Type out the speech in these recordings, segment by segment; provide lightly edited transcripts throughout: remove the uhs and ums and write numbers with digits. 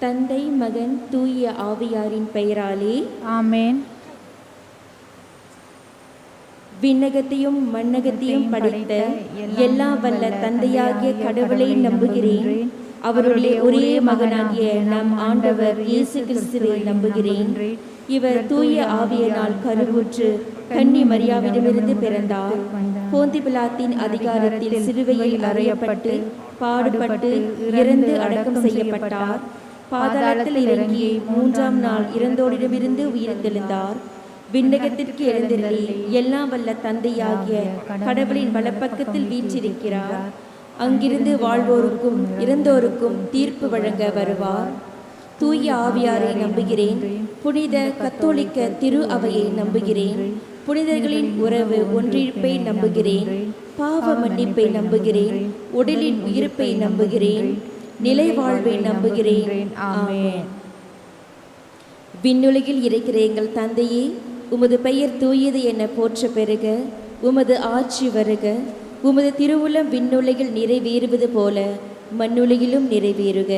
தந்தை, மகன், தூய ஆவியாரின் பெயராலே ஆமேன். விண்ணகத்தையும் மண்ணகத்தையும் படைத்த எல்லா வல்ல தந்தையாகிய கடவுளை நம்புகிறேன். அவருடைய ஒரே மகனாகிய நம் ஆண்டவர் இயேசு கிறிஸ்துவை நம்புகிறேன். இவர் தூய ஆவியினால் கருவுற்று கன்னி மரியாவிடமிருந்து பிறந்தார். போந்தி பிலாத்தின் அதிகாரத்தில் சிலுவையில் அறையப்பட்டு பாடுபட்டு இறந்து அடக்கம் செய்யப்பட்டார். பாதாளத்தில் இறங்கி 3ஆம் நாள் இறந்தோரிடமிருந்து உயிர்த்தெழுந்தார். விண்ணகத்திற்கு எழுந்தருளி எல்லாம் வல்ல தந்தையாகிய கடவுளின் வலப்பக்கத்தில் வீற்றிருக்கிறார். அங்கிருந்து வாழ்வோருக்கும் இறந்தோருக்கும் தீர்ப்பு வழங்க வருவார். தூய ஆவியாரை நம்புகிறேன். புனித கத்தோலிக்க திரு அவையை நம்புகிறேன். புனிதர்களின் உறவு ஒன்றிப்பை நம்புகிறேன். பாவ மன்னிப்பை நம்புகிறேன். உடலின் உயிர்ப்பை நம்புகிறேன். நிலை வாழ்வை நம்புகிறேன். ஆமென். விண்ணுலகில் இருக்கிற எங்கள் தந்தையே, உமது பெயர் தூயது என போற்ற பெறுக. உமது ஆட்சி வருக. உமது திருவுளம் விண்ணுலகில் நிறைவேறுவது போல மண்ணுலகிலும் நிறைவேறுக.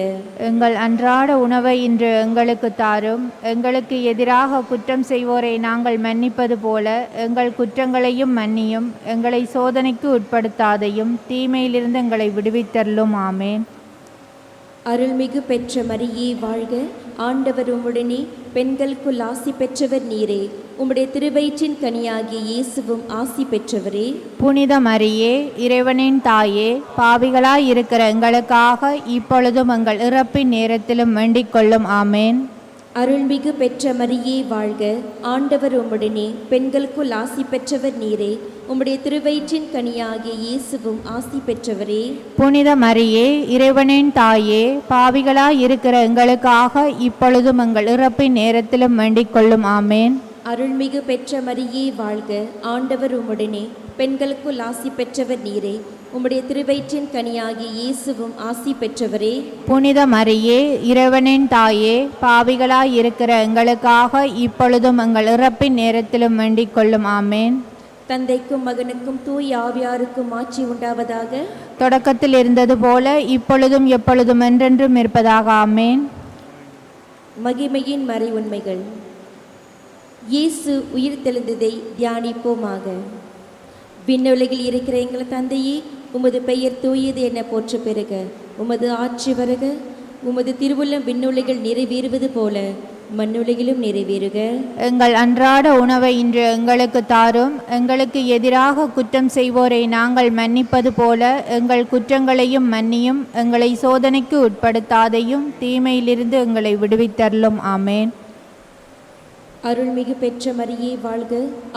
எங்கள் அன்றாட உணவை இன்று எங்களுக்கு தாரும். எங்களுக்கு எதிராக குற்றம் செய்வோரை நாங்கள் மன்னிப்பது போல எங்கள் குற்றங்களையும் மன்னியும். எங்களை சோதனைக்கு உட்படுத்தாதையும் தீமையிலிருந்து எங்களை விடுவித்தருளும். ஆமேன். அருள்மிகு பெற்ற மரியே வாழ்க. ஆண்டவர் உம்முடனே, பெண்களுக்குள் ஆசி பெற்றவர் நீரே. உம்முடைய திருவயிற்றின் கனியாகிய இயேசுவும் ஆசி பெற்றவரே. புனித மரியே, இறைவனின் தாயே, பாவிகளாய் இருக்கிற எங்களுக்காக இப்பொழுதும் எங்கள் இறப்பின் நேரத்திலும் வேண்டிக் கொள்ளும். ஆமேன். அருள்மிகு பெற்ற மரியே வாழ்க. ஆண்டவர் உம்முடனே, பெண்களுக்குள் ஆசி பெற்றவர் நீரே. உம்முடைய திருவயிற்றின் கனியாகிய இயேசுவும் ஆசி பெற்றவரே. புனித மரியே, இறைவனின் தாயே, பாவிகளாய் இருக்கிற எங்களுக்காக இப்பொழுதும் எங்கள் இறப்பின் நேரத்திலும் வேண்டிக் கொள்ளும். ஆமேன். அருள்மிகு பெற்ற மரியே வாழ்க. ஆண்டவர் உம்முடனே, பெண்களுக்குள் ஆசி பெற்றவர் நீரே. உம்முடைய திருவயிற்றின் கனியாகிய இயேசுவும் ஆசி பெற்றவரே. புனித மரியே, இறைவனின் தாயே, பாவிகளாய் இருக்கிற எங்களுக்காக இப்பொழுதும் எங்கள் இறப்பின் நேரத்திலும் வேண்டிக் கொள்ளும். ஆமேன். தந்தைக்கும் மகனுக்கும் தூய ஆவியாருக்கும் ஆட்சி உண்டாவதாக. தொடக்கத்தில் இருந்தது போல இப்பொழுதும் எப்பொழுதும் என்றென்றும் இருப்பதாக. ஆமேன். மகிமையின் மறை உண்மைகள். இயேசு உயிர் தெழுந்ததை தியானிப்போமாக. விண்ணுலகில் இருக்கிற எங்கள் தந்தையே, உமது பெயர் தூயது என போற்ற பெறுக. உமது ஆட்சி வருக. உமது திருவுள்ளம் விண்ணுலகில் நிறைவேறுவது போல மண்ணுலகிலும் நிறைவேறுக. எங்கள் அன்றாட உணவை இன்று எங்களுக்கு தாரும். எங்களுக்கு எதிராக குற்றம் செய்வோரை நாங்கள் மன்னிப்பது போல எங்கள் குற்றங்களையும் மன்னியும். எங்களை சோதனைக்கு உட்படுத்தாதையும் தீமையிலிருந்து எங்களை விடுவித்தருளும். ஆமேன். அருள்மிகு பெற்ற மரியே வாழ்க.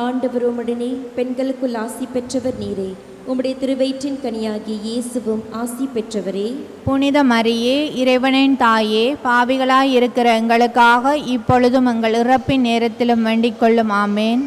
ஆண்டவர் உம்முடனே, பெண்களுக்குள் ஆசி பெற்றவர் நீரே. உம்முடைய திருவயிற்றின் கனியாகிய இயேசுவும் ஆசி பெற்றவரே. புனித மரியே, இறைவனின் தாயே, பாவிகளாய் இருக்கிற எங்களுக்காக இப்பொழுதும் எங்கள் இறப்பின் நேரத்திலும் வேண்டிக் கொள்ளும். ஆமேன்.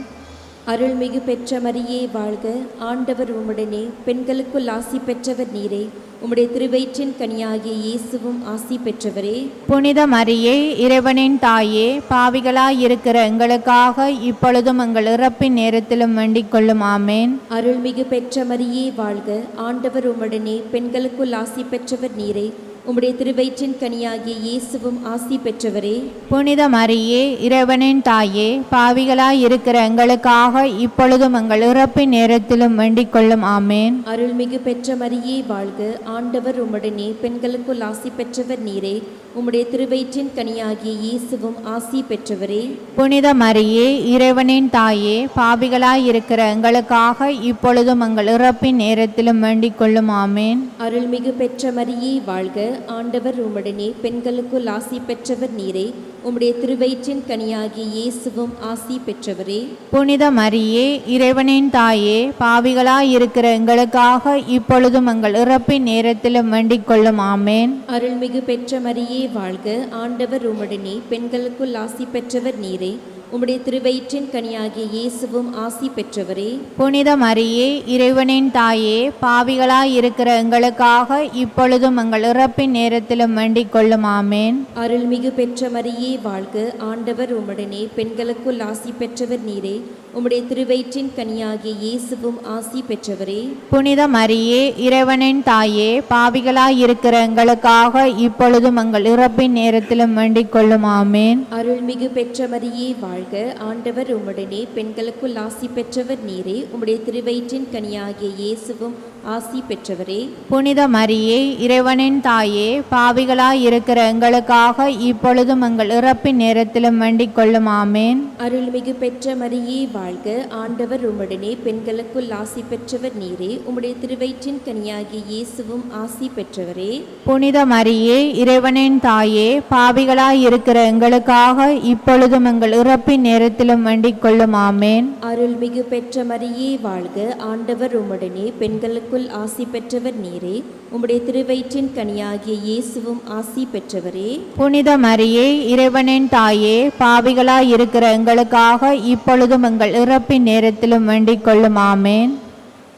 அருள்மிகு பெற்ற மரியே வாழ்க. ஆண்டவர் உம்முடனே, பெண்களுக்குள் ஆசி பெற்றவர் நீரே. உம்முடைய திருவயிற்றின் கனியாகிய இயேசுவும் ஆசி பெற்றவரே. புனித மரியே, இறைவனின் தாயே, பாவிகளாய் இருக்கிற எங்களுக்காக இப்பொழுதும் எங்கள் இறப்பின் நேரத்திலும் வேண்டிக் கொள்ளும். ஆமேன். அருள்மிகு பெற்ற மரியே வாழ்க. ஆண்டவர் உம்முடனே, பெண்களுக்குள் ஆசி பெற்றவர் நீரே. உம்முடைய திருவயிற்றின் கனியாகிய இயேசுவும் ஆசி பெற்றவரே. புனித மரியே, இறைவனின் தாயே, பாவிகளாய் இருக்கிற எங்களுக்காக இப்பொழுதும் எங்கள் இறப்பின் நேரத்திலும் வேண்டிக் கொள்ளும். ஆமேன். அருள்மிகு பெற்ற மரியே வாழ்க. ஆண்டவர் உம்முடனே, பெண்களுக்குள் ஆசி பெற்றவர் நீரே. உம்முடைய திருவயிற்றின் கனியாகிய இயேசுவும் ஆசி பெற்றவரே. புனித மரியே, இறைவனின் தாயே, பாவிகளாய் இருக்கிற எங்களுக்காக இப்பொழுதும் எங்கள் இறப்பின் நேரத்திலும் வேண்டிக் கொள்ளும். ஆமேன். அருள்மிகு பெற்ற மரியே வாழ்க. ஆண்டவர் உம்முடனே, பெண்களுக்குள் ஆசி பெற்றவர் நீரே. உம்முடைய திருவயிற்றின் கனியாகிய இயேசுவும் ஆசி பெற்றவரே. புனித மரியே, இறைவனின் தாயே, பாவிகளாய் இருக்கிற எங்களுக்காக இப்பொழுதும் எங்கள் இறப்பின் நேரத்திலும் வேண்டிக் கொள்ளும். ஆமேன். அருள்மிகு பெற்ற மரியே வாழ்க. ஆண்டவர் உம்முடனே, பெண்களுக்குள் ஆசி பெற்றவர் நீரே. உம்முடைய திருவயிற்றின் கனியாகிய இயேசுவும் ஆசி பெற்றவரே. புனித மரியே, இறைவனின் தாயே, பாவிகளாய் இருக்கிற எங்களுக்காக இப்பொழுதும் எங்கள் இறப்பின் நேரத்திலும் வேண்டிக் கொள்ளும். ஆமேன். அருள்மிகு பெற்ற மரியே வாழ்க. ஆண்டவர் உம்முடனே, பெண்களுக்குள் ஆசி பெற்றவர் நீரே. உம்முடைய திருவயிற்றின் கனியாகிய இயேசுவும் ஆசி பெற்றவரே. புனித மரியே, இறைவனின் தாயே, பாவிகளாயிருக்கிற எங்களுக்காக இப்பொழுதும் எங்கள் இறப்பின் நேரத்திலும் வேண்டிக் கொள்ளும். ஆமேன். அருள்மிகு பெற்ற மரியே வாழ்க, ஆண்டவர் உம்முடனே, பெண்களுக்குள் ஆசி பெற்றவர் நீரே. உம்முடைய திருவயிற்றின் கனியாகிய இயேசுவும் ஆசி பெற்றவரே. புனித மரியே, இறைவனின் தாயே, பாவிகளாயிருக்கிற எங்களுக்காக இப்பொழுதும் எங்கள் இறப்பின் நேரத்திலும் வேண்டிக் கொள்ளும். ஆமேன். அருள்மிகு பெற்ற மரியே வாழ்க, ஆண்டவர் உம்முடனே, பெண்களுக்குள் ஆசி பெற்றவர் நீரே. உம்முடைய திருவயிற்றின் கனியாகிய இயேசுவும் ஆசி பெற்றவரே. புனித மரியே, இறைவனின் தாயே, பாவிகளாயிருக்கிற எங்களுக்காக இப்பொழுதும் எங்கள் இறப்பின் நேரத்திலும் வேண்டிக் கொள்ளும். ஆமேன். அருள்மிகு பெற்ற மரியே வாழ்க, ஆண்டவர் உம்முடனே, பெண்களுக்குள் ஆசி பெற்றவர் நீரே. உம்முடைய திருவயிற்றின் கனியாகிய இயேசுவும் ஆசி பெற்றவரே. புனித மரியே, இறைவனின் தாயே, பாவிகளாயிருக்கிற எங்களுக்காக இப்பொழுதும் எங்கள் இறப்பின் நேரத்திலும் வேண்டிக் கொள்ளும். ஆமேன்.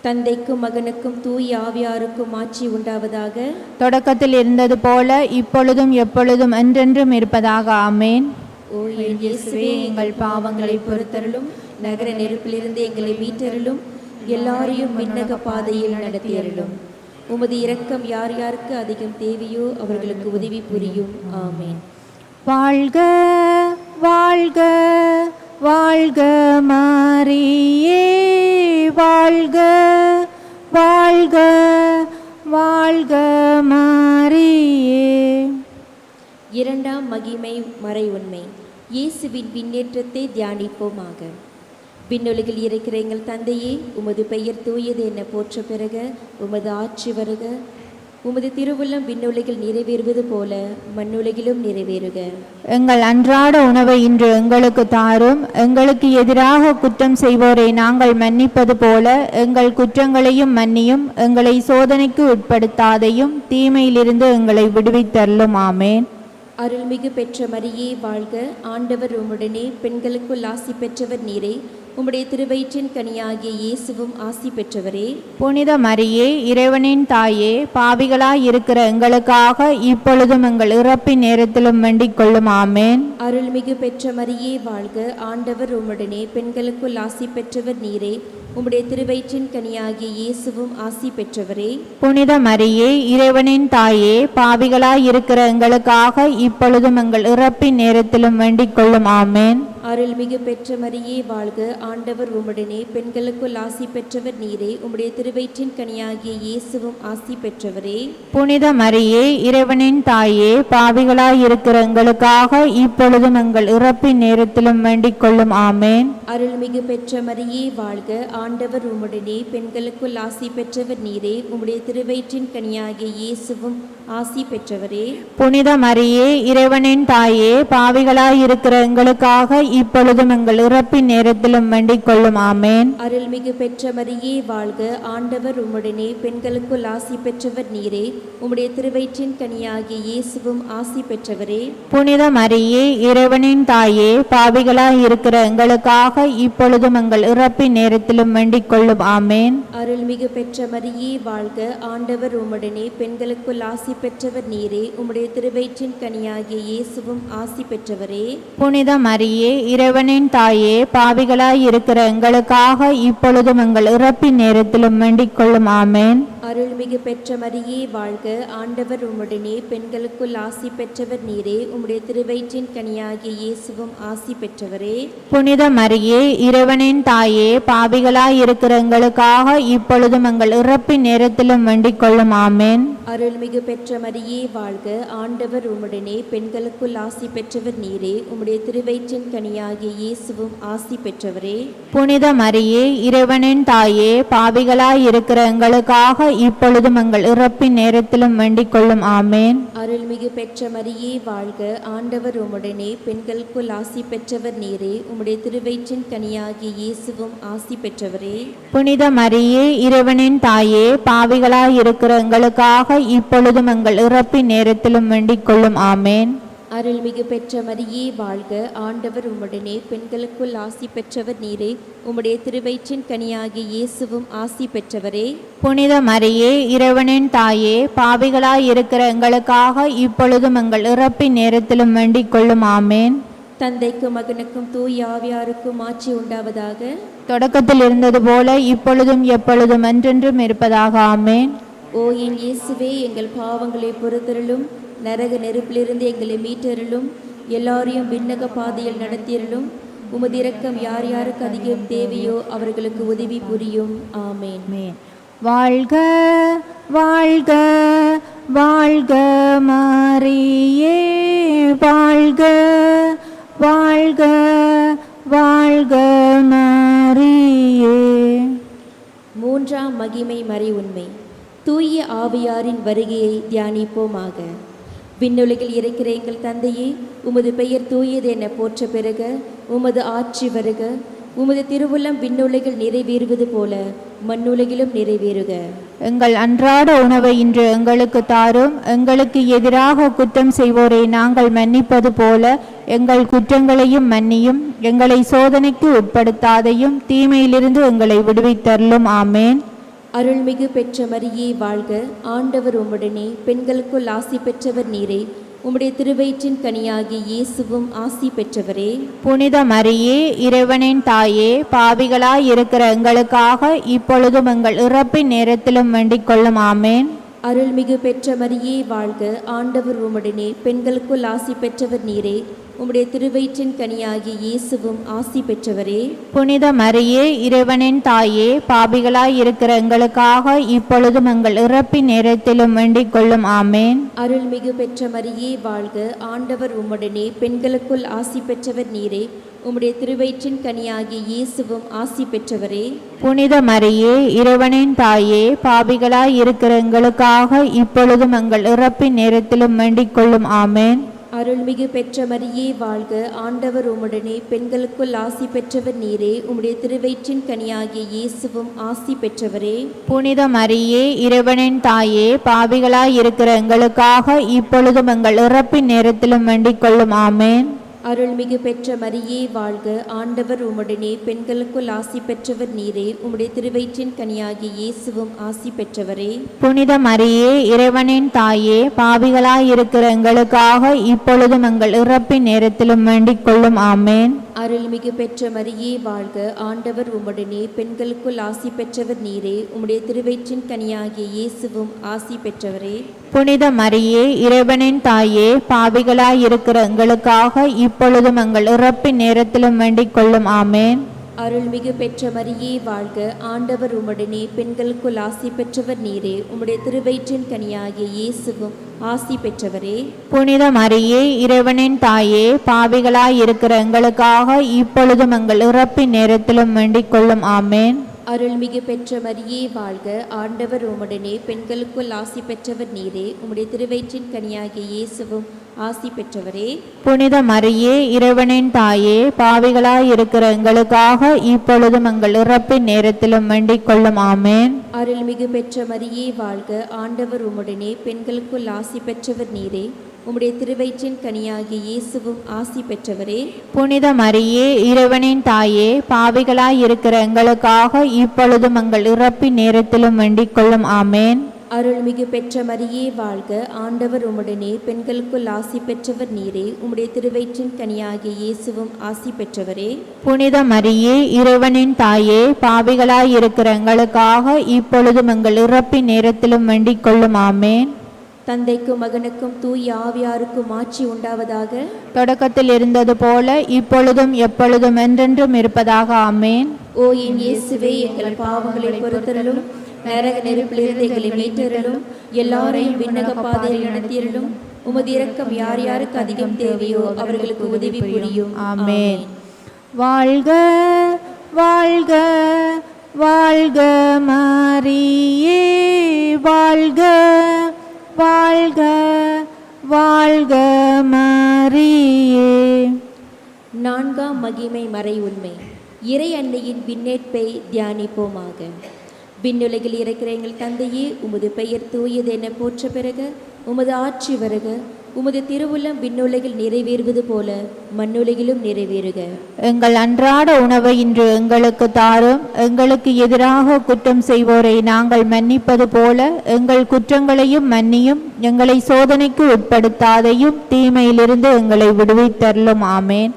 தந்தைக்கும் மகனுக்கும் தூய ஆவியாருக்கும் ஆட்சி உண்டாவதாக. தொடக்கத்தில் இருந்தது போல இப்பொழுதும் எப்பொழுதும் என்றென்றும் இருப்பதாக. ஆமேன். ஓ என் இயேசுவே, எங்கள் பாவங்களை பொறுத்தருளும், நகர நெருப்பிலிருந்து எங்களை மீட்டருளும், எல்லாரையும் விண்ணக பாதையில் நடத்தியருளும். உமது இரக்கம் யார் யாருக்கு அதிகம் தேவையோ அவர்களுக்கு உதவி புரியும். ஆமேன். வாழ்க வாழ்க வாழ்க மரியே, வாழ்க வாழ்க வாழ்க மரியே. இரண்டாம் மகிமை மறை உண்மை. இயேசுவின் விண்ணேற்றத்தை தியானிப்போமாக. விண்ணுலகில் இருக்கிற எங்கள் தந்தையே, உமது பெயர் தூயது என போற்ற பெறுக. உமது ஆட்சி வருக. உமது திருவுள்ளம் விண்ணுலகில் நிறைவேறுவது போல மண்ணுலகிலும் நிறைவேறுக. எங்கள் அன்றாட உணவை இன்று எங்களுக்கு தாரும். எங்களுக்கு எதிராக குற்றம் செய்வோரை நாங்கள் மன்னிப்பது போல எங்கள் குற்றங்களையும் மன்னியும். எங்களை சோதனைக்கு உட்படுத்தாதையும், தீமையிலிருந்து எங்களை விடுவித்தருளும். ஆமேன். அருள்மிகு பெற்ற மரியே வாழ்க, ஆண்டவர் உம்முடனே, பெண்களுக்குள் ஆசி பெற்றவர் நீரே. உம்முடைய திருவயிற்றின் கனியாகிய இயேசுவும் ஆசி பெற்றவரே. புனித மரியே, இறைவனின் தாயே, பாவிகளாயிருக்கிற எங்களுக்காக இப்பொழுதும் எங்கள் இறப்பின் நேரத்திலும் வேண்டிக் கொள்ளும். ஆமேன். அருள்மிகு பெற்ற மரியே வாழ்க, ஆண்டவர் உம்முடனே, பெண்களுக்குள் ஆசி பெற்றவர் நீரே. உம்முடைய திருவயிற்றின் கனியாகிய இயேசுவும் ஆசி பெற்றவரே. புனித மரியே, இறைவனின் தாயே, பாவிகளாயிருக்கிற எங்களுக்காக இப்பொழுதும் எங்கள் இறப்பின் நேரத்திலும் வேண்டிக் கொள்ளும். ஆமேன். அருள்மிகு பெற்ற மரியே வாழ்க, ஆண்டவர் உம்முடனே, பெண்களுக்குள் ஆசி பெற்றவர் நீரே. உம்முடைய திருவயிற்றின் கனியாகிய இயேசுவும் ஆசி பெற்றவரே. புனித மரியே, இறைவனின் தாயே, பாவிகளாயிருக்கிற எங்களுக்காக இப்பொழுதும் எங்கள் இறப்பின் நேரத்திலும் வேண்டிக் கொள்ளும். ஆமேன். அருள்மிகு பெற்ற மரியே வாழ்க, ஆண்டவர் உம்முடனே, பெண்களுக்குள் ஆசி பெற்றவர் நீரே. உம்முடைய திருவயிற்றின் கனியாகிய இயேசுவும் ஆசி பெற்றவரே. புனித மரியே, இறைவனின் தாயே, பாவிகளாயிருக்கிற எங்களுக்காக இப்பொழுதும் எங்கள் இறப்பின் நேரத்திலும் வேண்டிக் கொள்ளும். ஆமேன். அருள்மிகு பெற்ற மரியே வாழ்க, ஆண்டவர் உம்முடனே, பெண்களுக்குள் ஆசி பெற்றவர் நீரே. உம்முடைய திருவயிற்றின் கனியாகிய இயேசுவும் ஆசி பெற்றவரே. புனித மரியே, இறைவனின் தாயே, பாவிகளாயிருக்கிற எங்களுக்காக இப்பொழுதும் எங்கள் இறப்பின் நேரத்திலும் வேண்டிக் கொள்ளும். ஆமேன். அருள்மிகு பெற்ற மரியே வாழ்க, ஆண்டவர் உம்முடனே, பெண்களுக்குள் ஆசி பெற்றவர் நீரே. உம்முடைய திருவயிற்றின் கனியாகிய இயேசுவும் ஆசி பெற்றவரே. புனித மரியே, இறைவனின் தாயே, பாவிகளாயிருக்கிற எங்களுக்காக இப்பொழுதும் எங்கள் இறப்பின் நேரத்திலும் வேண்டிக் கொள்ளும். ஆமேன். அருள்மிகு பெற்ற மரியே வாழ்க, ஆண்டவர் உம்முடனே, பெண்களுக்குள் ஆசி பெற்றவர் நீரே. உம்முடைய திருவயிற்றின் கனியாகிய இயேசுவும் ஆசி பெற்றவரே. புனித மரியே, இறைவனின் தாயே, பாவிகளாயிருக்கிற எங்களுக்காக இப்பொழுதும் எங்கள் இறப்பின் நேரத்திலும் வேண்டிக் கொள்ளும். ஆமேன். அருள்மிகு பெற்ற மரியே வாழ்க, ஆண்டவர் உம்முடனே, பெண்களுக்குள் ஆசி பெற்றவர் நீரே. உம்முடைய திருவயிற்றின் கனியாகிய இயேசுவும் ஆசி பெற்றவரே. புனித மரியே, இறைவனின் தாயே, பாவிகளாயிருக்கிற எங்களுக்காக இப்பொழுதும் எங்கள் இறப்பின் நேரத்திலும் வேண்டிக் கொள்ளும். ஆமேன். அருள்மிகு பெற்ற மரியே வாழ்க, ஆண்டவர் உம்முடனே, பெண்களுக்குள் ஆசி பெற்றவர் நீரே. உம்முடைய திருவயிற்றின் கனியாகிய இயேசுவும் ஆசி பெற்றவரே. புனித மரியே, இறைவனின் தாயே, பாவிகளாயிருக்கிற எங்களுக்காக இப்பொழுதும் எங்கள் இறப்பின் நேரத்திலும் வேண்டிக் கொள்ளும். ஆமேன். அருள்மிகு பெற்ற மரியே வாழ்க, ஆண்டவர் உம்முடனே, பெண்களுக்குள் ஆசி பெற்றவர் நீரே. உம்முடைய திருவயிற்றின் கனியாகிய இயேசுவும் ஆசி பெற்றவரே. புனித மரியே, இறைவனின் தாயே, பாவிகளாயிருக்கிற எங்களுக்காக இப்பொழுதும் எங்கள் இறப்பின் நேரத்திலும் வேண்டிக் கொள்ளும். ஆமேன். தந்தைக்கும் மகனுக்கும் தூய ஆவியாருக்கும் ஆட்சி உண்டாவதாக. தொடக்கத்தில் இருந்தது போல இப்பொழுதும் எப்பொழுதும் என்றென்றும் இருப்பதாக. ஆமென். ஓ என் இயேசுவே, எங்கள் பாவங்களை பொறுத்தருளும், நரக நெருப்பிலிருந்து எங்களை மீட்டருளும், எல்லாரையும் விண்ணக பாதையில் நடத்தியருளும். உமது இரக்கம் யார் யாருக்கு அதிகம் தேவையோ அவர்களுக்கு உதவி புரியும். ஆமேன். வாழ்க வாழ்க வாழ்க மரியே, வாழ்க வாழ்க வாழ்க மரியே. மூன்றாம் மகிமை மறை உண்மை, தூய ஆவியாரின் வருகையை தியானிப்போமாக. விண்ணுலகில் இருக்கிற எங்கள் தந்தையே, உமது பெயர் தூயது என போற்ற பெறுக. உமது ஆட்சி வருக. உமது திருவுள்ளம் விண்ணுலகில் நிறைவேறுவது போல மண்ணுலகிலும் நிறைவேறுக. எங்கள் அன்றாட உணவை இன்று எங்களுக்கு தாரும். எங்களுக்கு எதிராக குற்றம் செய்வோரை நாங்கள் மன்னிப்பது போல எங்கள் குற்றங்களையும் மன்னியும். எங்களை சோதனைக்கு உட்படுத்தாதையும் தீமையிலிருந்து எங்களை விடுவித்தருளும். ஆமேன். அருள்மிகு பெற்ற மரியே வாழ்க. ஆண்டவர் உம்முடனே, பெண்களுக்குள் ஆசி பெற்றவர் நீரே. உம்முடைய திருவயிற்றின் கனியாகி இயேசுவும் ஆசி பெற்றவரே. புனித மரியே, இறைவனின் தாயே, பாவிகளாய் இருக்கிற எங்களுக்காக இப்பொழுதும் எங்கள் இறப்பின் நேரத்திலும் வேண்டிக் கொள்ளும். ஆமேன். அருள்மிகு பெற்ற மரியே வாழ்க. ஆண்டவர் உம்முடனே, பெண்களுக்குள் ஆசி பெற்றவர் நீரே. உம்முடைய திருவயிற்றின் கனியாகி இயேசுவும் ஆசி பெற்றவரே. புனித மரியே, இறைவனின் தாயே, பாவிகளாய் இருக்கிற எங்களுக்காக இப்பொழுதும் எங்கள் இறப்பின் நேரத்திலும் வேண்டிக் கொள்ளும். ஆமேன். அருள்மிகு பெற்ற மரியே வாழ்க. ஆண்டவர் உம்முடனே, பெண்களுக்குள் ஆசி பெற்றவர் நீரே. உம்முடைய திருவயிற்றின் கனியாகி இயேசுவும் ஆசி பெற்றவரே. புனித மரியே, இறைவனின் தாயே, பாவிகளாய் இருக்கிற எங்களுக்காக இப்பொழுதும் எங்கள் இறப்பின் நேரத்திலும் வேண்டிக் கொள்ளும். ஆமேன். அருள்மிகு பெற்ற மரியே வாழ்க. ஆண்டவர் உம்முடனே, பெண்களுக்குள் ஆசி பெற்றவர் நீரே. உம்முடைய திருவயிற்றின் கனியாகிய இயேசுவும் ஆசி பெற்றவரே. புனித மரியே, இறைவனின் தாயே, பாவிகளாய் இருக்கிற எங்களுக்காக இப்பொழுதும் எங்கள் இறப்பின் நேரத்திலும் வேண்டிக் கொள்ளும். ஆமேன். அருள்மிகு பெற்ற மரியே வாழ்க. ஆண்டவர் உம்முடனே, பெண்களுக்குள் ஆசி பெற்றவர் நீரே. உம்முடைய திருவயிற்றின் கனியாகிய இயேசுவும் ஆசி பெற்றவரே. புனித மரியே, இறைவனின் தாயே, பாவிகளாய் இருக்கிற எங்களுக்காக இப்பொழுதும் எங்கள் இறப்பின் நேரத்திலும் வேண்டிக் கொள்ளும். ஆமேன். அருள்மிகு பெற்ற மரியே வாழ்க. ஆண்டவர் உம்முடனே, பெண்களுக்குள் ஆசி பெற்றவர் நீரே. உம்முடைய திருவயிற்றின் கனியாகிய இயேசுவும் ஆசி பெற்றவரே. புனித மரியே, இறைவனின் தாயே, பாவிகளாய் இருக்கிற எங்களுக்காக இப்பொழுதும் எங்கள் இறப்பின் நேரத்திலும் வேண்டிக் கொள்ளும். ஆமேன். அருள்மிகு பெற்ற மரியே வாழ்க. ஆண்டவர் உம்முடனே, பெண்களுக்குள் ஆசி பெற்றவர் நீரே. உம்முடைய திருவயிற்றின் கனியாகிய இயேசுவும் ஆசி பெற்றவரே. புனித மரியே, இறைவனின் தாயே, பாவிகளாய் இருக்கிற எங்களுக்காக இப்பொழுதும் எங்கள் இறப்பின் நேரத்திலும் வேண்டிக் கொள்ளும். ஆமேன். அருள்மிகு பெற்ற மரியே வாழ்க. ஆண்டவர் உம்முடனே, பெண்களுக்குள் ஆசி பெற்றவர் நீரே. உம்முடைய திருவயிற்றின் கனியாகிய இயேசுவும் ஆசி பெற்றவரே. புனித மரியே, இறைவனின் தாயே, பாவிகளாய் இருக்கிற எங்களுக்காக இப்பொழுதும் எங்கள் இறப்பின் நேரத்திலும் வேண்டிக் கொள்ளும். ஆமேன். அருள்மிகு பெற்ற மரியே வாழ்க. ஆண்டவர் உம்முடனே, பெண்களுக்குள் ஆசி பெற்றவர் நீரே. உம்முடைய திருவயிற்றின் கனியாகிய இயேசுவும் ஆசி பெற்றவரே. புனித மரியே, இறைவனின் தாயே, பாவிகளாய் இருக்கிற எங்களுக்காக இப்பொழுதும் எங்கள் இறப்பின் நேரத்திலும் வேண்டிக் கொள்ளும். ஆமேன். அருள்மிகு பெற்ற மரியே வாழ்க. ஆண்டவர் உம்முடனே, பெண்களுக்குள் ஆசி பெற்றவர் நீரே. உம்முடைய திருவயிற்றின் கனியாகிய இயேசுவும் ஆசி பெற்றவரே. புனித மரியே, இறைவனின் தாயே, பாவிகளாய் இருக்கிற எங்களுக்காக இப்பொழுதும் எங்கள் இறப்பின் நேரத்திலும் வேண்டிக் கொள்ளும். ஆமேன். தந்தைக்கும் மகனுக்கும் தூய ஆவியாருக்கும் ஆட்சி உண்டாவதாக. தொடக்கத்தில் இருந்தது போல இப்பொழுதும் எப்பொழுதும் என்றென்றும் இருப்பதாக. ஆமேன். ஓ என் இயேசுவே, எங்கள் பாவங்களை பொறுத்தருளும், நரக நெருப்பிலிருந்து எங்களை மீட்டருளும், எல்லாரையும் விண்ணக பாதையில் நடத்தியருளும். உமது இரக்கம் யார் யாருக்கு அதிகம் தேவையோ அவர்களுக்கு உதவி புரியும். ஆமேன். வாழ்க வாழ்க வாழ்க மரியே, வாழ்க வாழ்க வாழ்க மரியே. நான்காம் மகிமை மறை உண்மை, இறை அன்னையின் விண்ணேற்பை தியானிப்போமாக. விண்ணுலகில் இருக்கிற எங்கள் தந்தையே, உமது பெயர் தூயது என போற்ற பிறகு உமது ஆட்சி வருக. உமது திருவுள்ளம் விண்ணுலகில் நிறைவேறுவது போல மண்ணுலகிலும் நிறைவேறுக. எங்கள் அன்றாட உணவை இன்று எங்களுக்கு தாரும். எங்களுக்கு எதிராக குற்றம் செய்வோரை நாங்கள் மன்னிப்பது போல எங்கள் குற்றங்களையும் மன்னியும். எங்களை சோதனைக்கு உட்படுத்தாதையும் தீமையிலிருந்து எங்களை விடுவித்தருளும். ஆமேன்.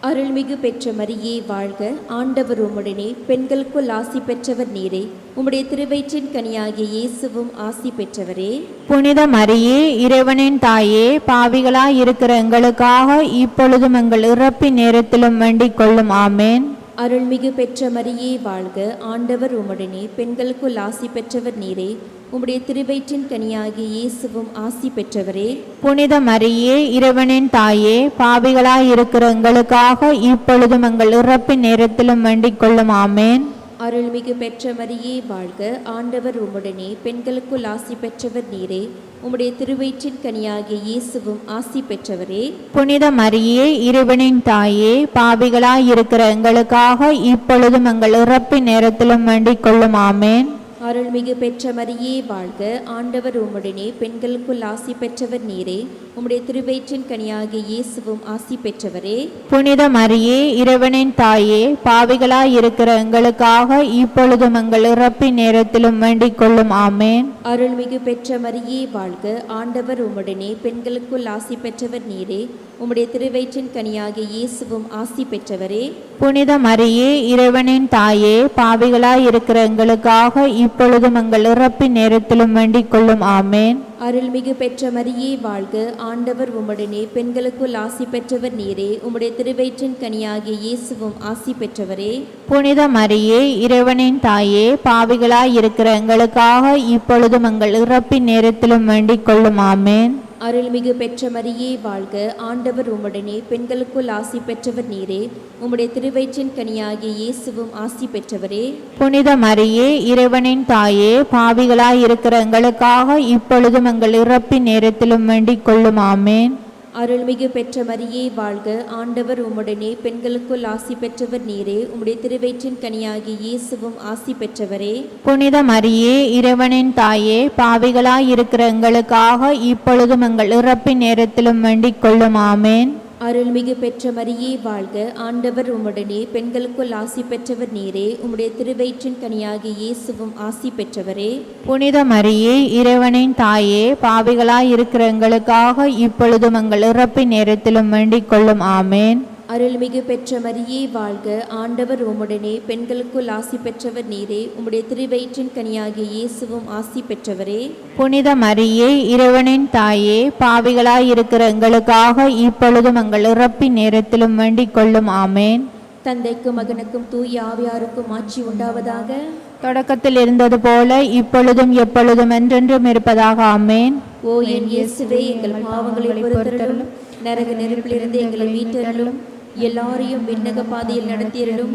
அருள்மிகு பெற்ற மரியே வாழ்க, ஆண்டவர் உம்முடனே, பெண்களுக்குள் ஆசி பெற்றவர் நீரே. உம்முடைய திருவயிற்றின் கனியாகிய இயேசுவும் ஆசி பெற்றவரே. புனித மரியே, இறைவனின் தாயே, பாவிகளாய் இருக்கிற எங்களுக்காக இப்பொழுதும் எங்கள் இறப்பின் நேரத்திலும் வேண்டிக் கொள்ளும். ஆமேன். அருள்மிகு பெற்ற மரியே வாழ்க, ஆண்டவர் உம்முடனே, பெண்களுக்குள் ஆசி பெற்றவர் நீரே. உம்முடைய திருவயிற்றின் கனியாகிய இயேசுவும் ஆசி பெற்றவரே. புனித மரியே, இறைவனின் தாயே, பாவிகளாய் இருக்கிற எங்களுக்காக இப்பொழுதும் எங்கள் இறப்பின் நேரத்திலும் வேண்டிக் கொள்ளும். ஆமேன். அருள்மிகு பெற்ற மரியே வாழ்க, ஆண்டவர் உம்முடனே, பெண்களுக்குள் ஆசி பெற்றவர் நீரே. உம்முடைய திருவயிற்றின் கனியாகிய இயேசுவும் ஆசி பெற்றவரே. புனித மரியே, இறைவனின் தாயே, பாவிகளாய் இருக்கிற எங்களுக்காக இப்பொழுதும் எங்கள் இறப்பின் நேரத்திலும் வேண்டிக் கொள்ளும். ஆமேன். அருள்மிகு பெற்ற மரியே வாழ்க, ஆண்டவர் உம்முடனே, பெண்களுக்குள் ஆசி பெற்றவர் நீரே. உம்முடைய திருவயிற்றின் கனியாகிய இயேசுவும் ஆசி பெற்றவரே. புனித மரியே, இறைவனின் தாயே, பாவிகளாய் இருக்கிற எங்களுக்காக இப்பொழுதும் எங்கள் இறப்பின் நேரத்திலும் வேண்டிக் கொள்ளும். ஆமேன். அருள்மிகு பெற்ற மரியே வாழ்க, ஆண்டவர் உம்முடனே, பெண்களுக்குள் ஆசி பெற்றவர் நீரே. உம்முடைய திருவயிற்றின் கனியாகிய இயேசுவும் ஆசி பெற்றவரே. புனித மரியே, இறைவனின் தாயே, பாவிகளாய் இருக்கிற எங்களுக்காக இப்பொழுதும் எங்கள் இறப்பின் நேரத்திலும் வேண்டிக் கொள்ளும். ஆமேன். அருள்மிகு பெற்ற மரியே வாழ்க, ஆண்டவர் உம்முடனே, பெண்களுக்குள் ஆசி பெற்றவர் நீரே. உம்முடைய திருவயிற்றின் கனியாகிய இயேசுவும் ஆசி பெற்றவரே. புனித மரியே, இறைவனின் தாயே, பாவிகளாய் இருக்கிற எங்களுக்காக இப்பொழுதும் எங்கள் இறப்பின் நேரத்திலும் வேண்டிக் கொள்ளும். ஆமேன். அருள்மிகு பெற்ற மரியே வாழ்க, ஆண்டவர் உம்முடனே, பெண்களுக்குள் ஆசி பெற்றவர் நீரே. உம்முடைய திருவயிற்றின் கனியாகிய இயேசுவும் ஆசி பெற்றவரே. புனித மரியே, இறைவனின் தாயே, பாவிகளாய் இருக்கிற எங்களுக்காக இப்பொழுதும் எங்கள் இறப்பின் நேரத்திலும் வேண்டிக் கொள்ளும். ஆமேன். அருள்மிகு பெற்ற மரியே வாழ்க, ஆண்டவர் உம்முடனே, பெண்களுக்குள் ஆசி பெற்றவர் நீரே. உம்முடைய திருவயிற்றின் கனியாகிய இயேசுவும் ஆசி பெற்றவரே. புனித மரியே, இறைவனின் தாயே, பாவிகளாய் இருக்கிற எங்களுக்காக இப்பொழுதும் எங்கள் இறப்பின் நேரத்திலும் வேண்டிக் கொள்ளும். ஆமேன். அருள்மிகு பெற்ற மரியே வாழ்க, ஆண்டவர் உம்முடனே, பெண்களுக்குள் ஆசி பெற்றவர் நீரே. உம்முடைய திருவயிற்றின் கனியாகிய இயேசுவும் ஆசி பெற்றவரே. புனித மரியே, இறைவனின் தாயே, பாவிகளாய் இருக்கிற எங்களுக்காக இப்பொழுதும் எங்கள் இறப்பின் நேரத்திலும் வேண்டிக் கொள்ளும். ஆமேன். அருள்மிகு பெற்ற மரியே வாழ்க, ஆண்டவர் உம்முடனே, பெண்களுக்குள் ஆசி பெற்றவர் நீரே. உம்முடைய திருவயிற்றின் கனியாகிய இயேசுவும் ஆசி பெற்றவரே. புனித மரியே, இறைவனின் தாயே, பாவிகளாய் இருக்கிற எங்களுக்காக இப்பொழுதும் எங்கள் இறப்பின் நேரத்திலும் வேண்டிக் கொள்ளும். ஆமேன். தந்தைக்கும் மகனுக்கும் தூய ஆவியாருக்கும் ஆட்சி உண்டாவதாக. தொடக்கத்தில் இருந்தது போல இப்பொழுதும் எப்பொழுதும் என்றென்றும் இருப்பதாக. ஆமேன். ஓ என் இயேசுவே, எங்கள் பாவங்களை பொறுத்தருளும், நரக நெருப்பிலிருந்து எங்களை மீட்டருளும், எல்லாரையும் விண்ணக பாதையில் நடத்தியருளும்.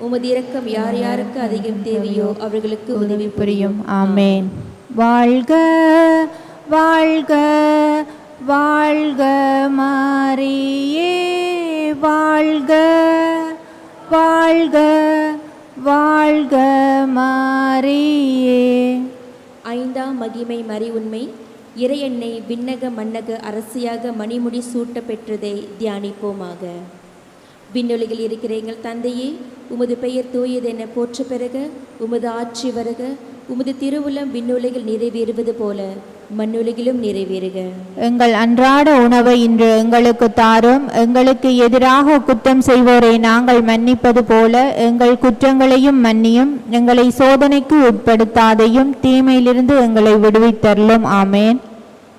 உமது இரக்கம் யார் யாருக்கு அதிகம் தேவையோ அவர்களுக்கு உதவி புரியும். ஆமேன். வாழ்க வாழ்க வாழ்க மரியே, வாழ்க வாழ்க வாழ்க மரியே. ஐந்தாம் மகிமை மரி உண்மை. இறையன்னை விண்ணக மன்னக அரசியாக மணிமுடி சூட்ட பெற்றதை தியானிப்போமாக. விண்ணுலகில் இருக்கிற எங்கள் தந்தையே, உமது பெயர் தூயதென போற்ற பெறுக. உமது ஆட்சி வருக. உமது திருவுளம் விண்ணுலகில் நிறைவேறுவது போல மண்ணுலகிலும் நிறைவேறுக. எங்கள் அன்றாட உணவை இன்று எங்களுக்கு தாரும். எங்களுக்கு எதிராக குற்றம் செய்வோரை நாங்கள் மன்னிப்பது போல எங்கள் குற்றங்களையும் மன்னியும். எங்களை சோதனைக்கு உட்படுத்தாதையும் தீமையிலிருந்து எங்களை விடுவித்தருளும். ஆமேன்.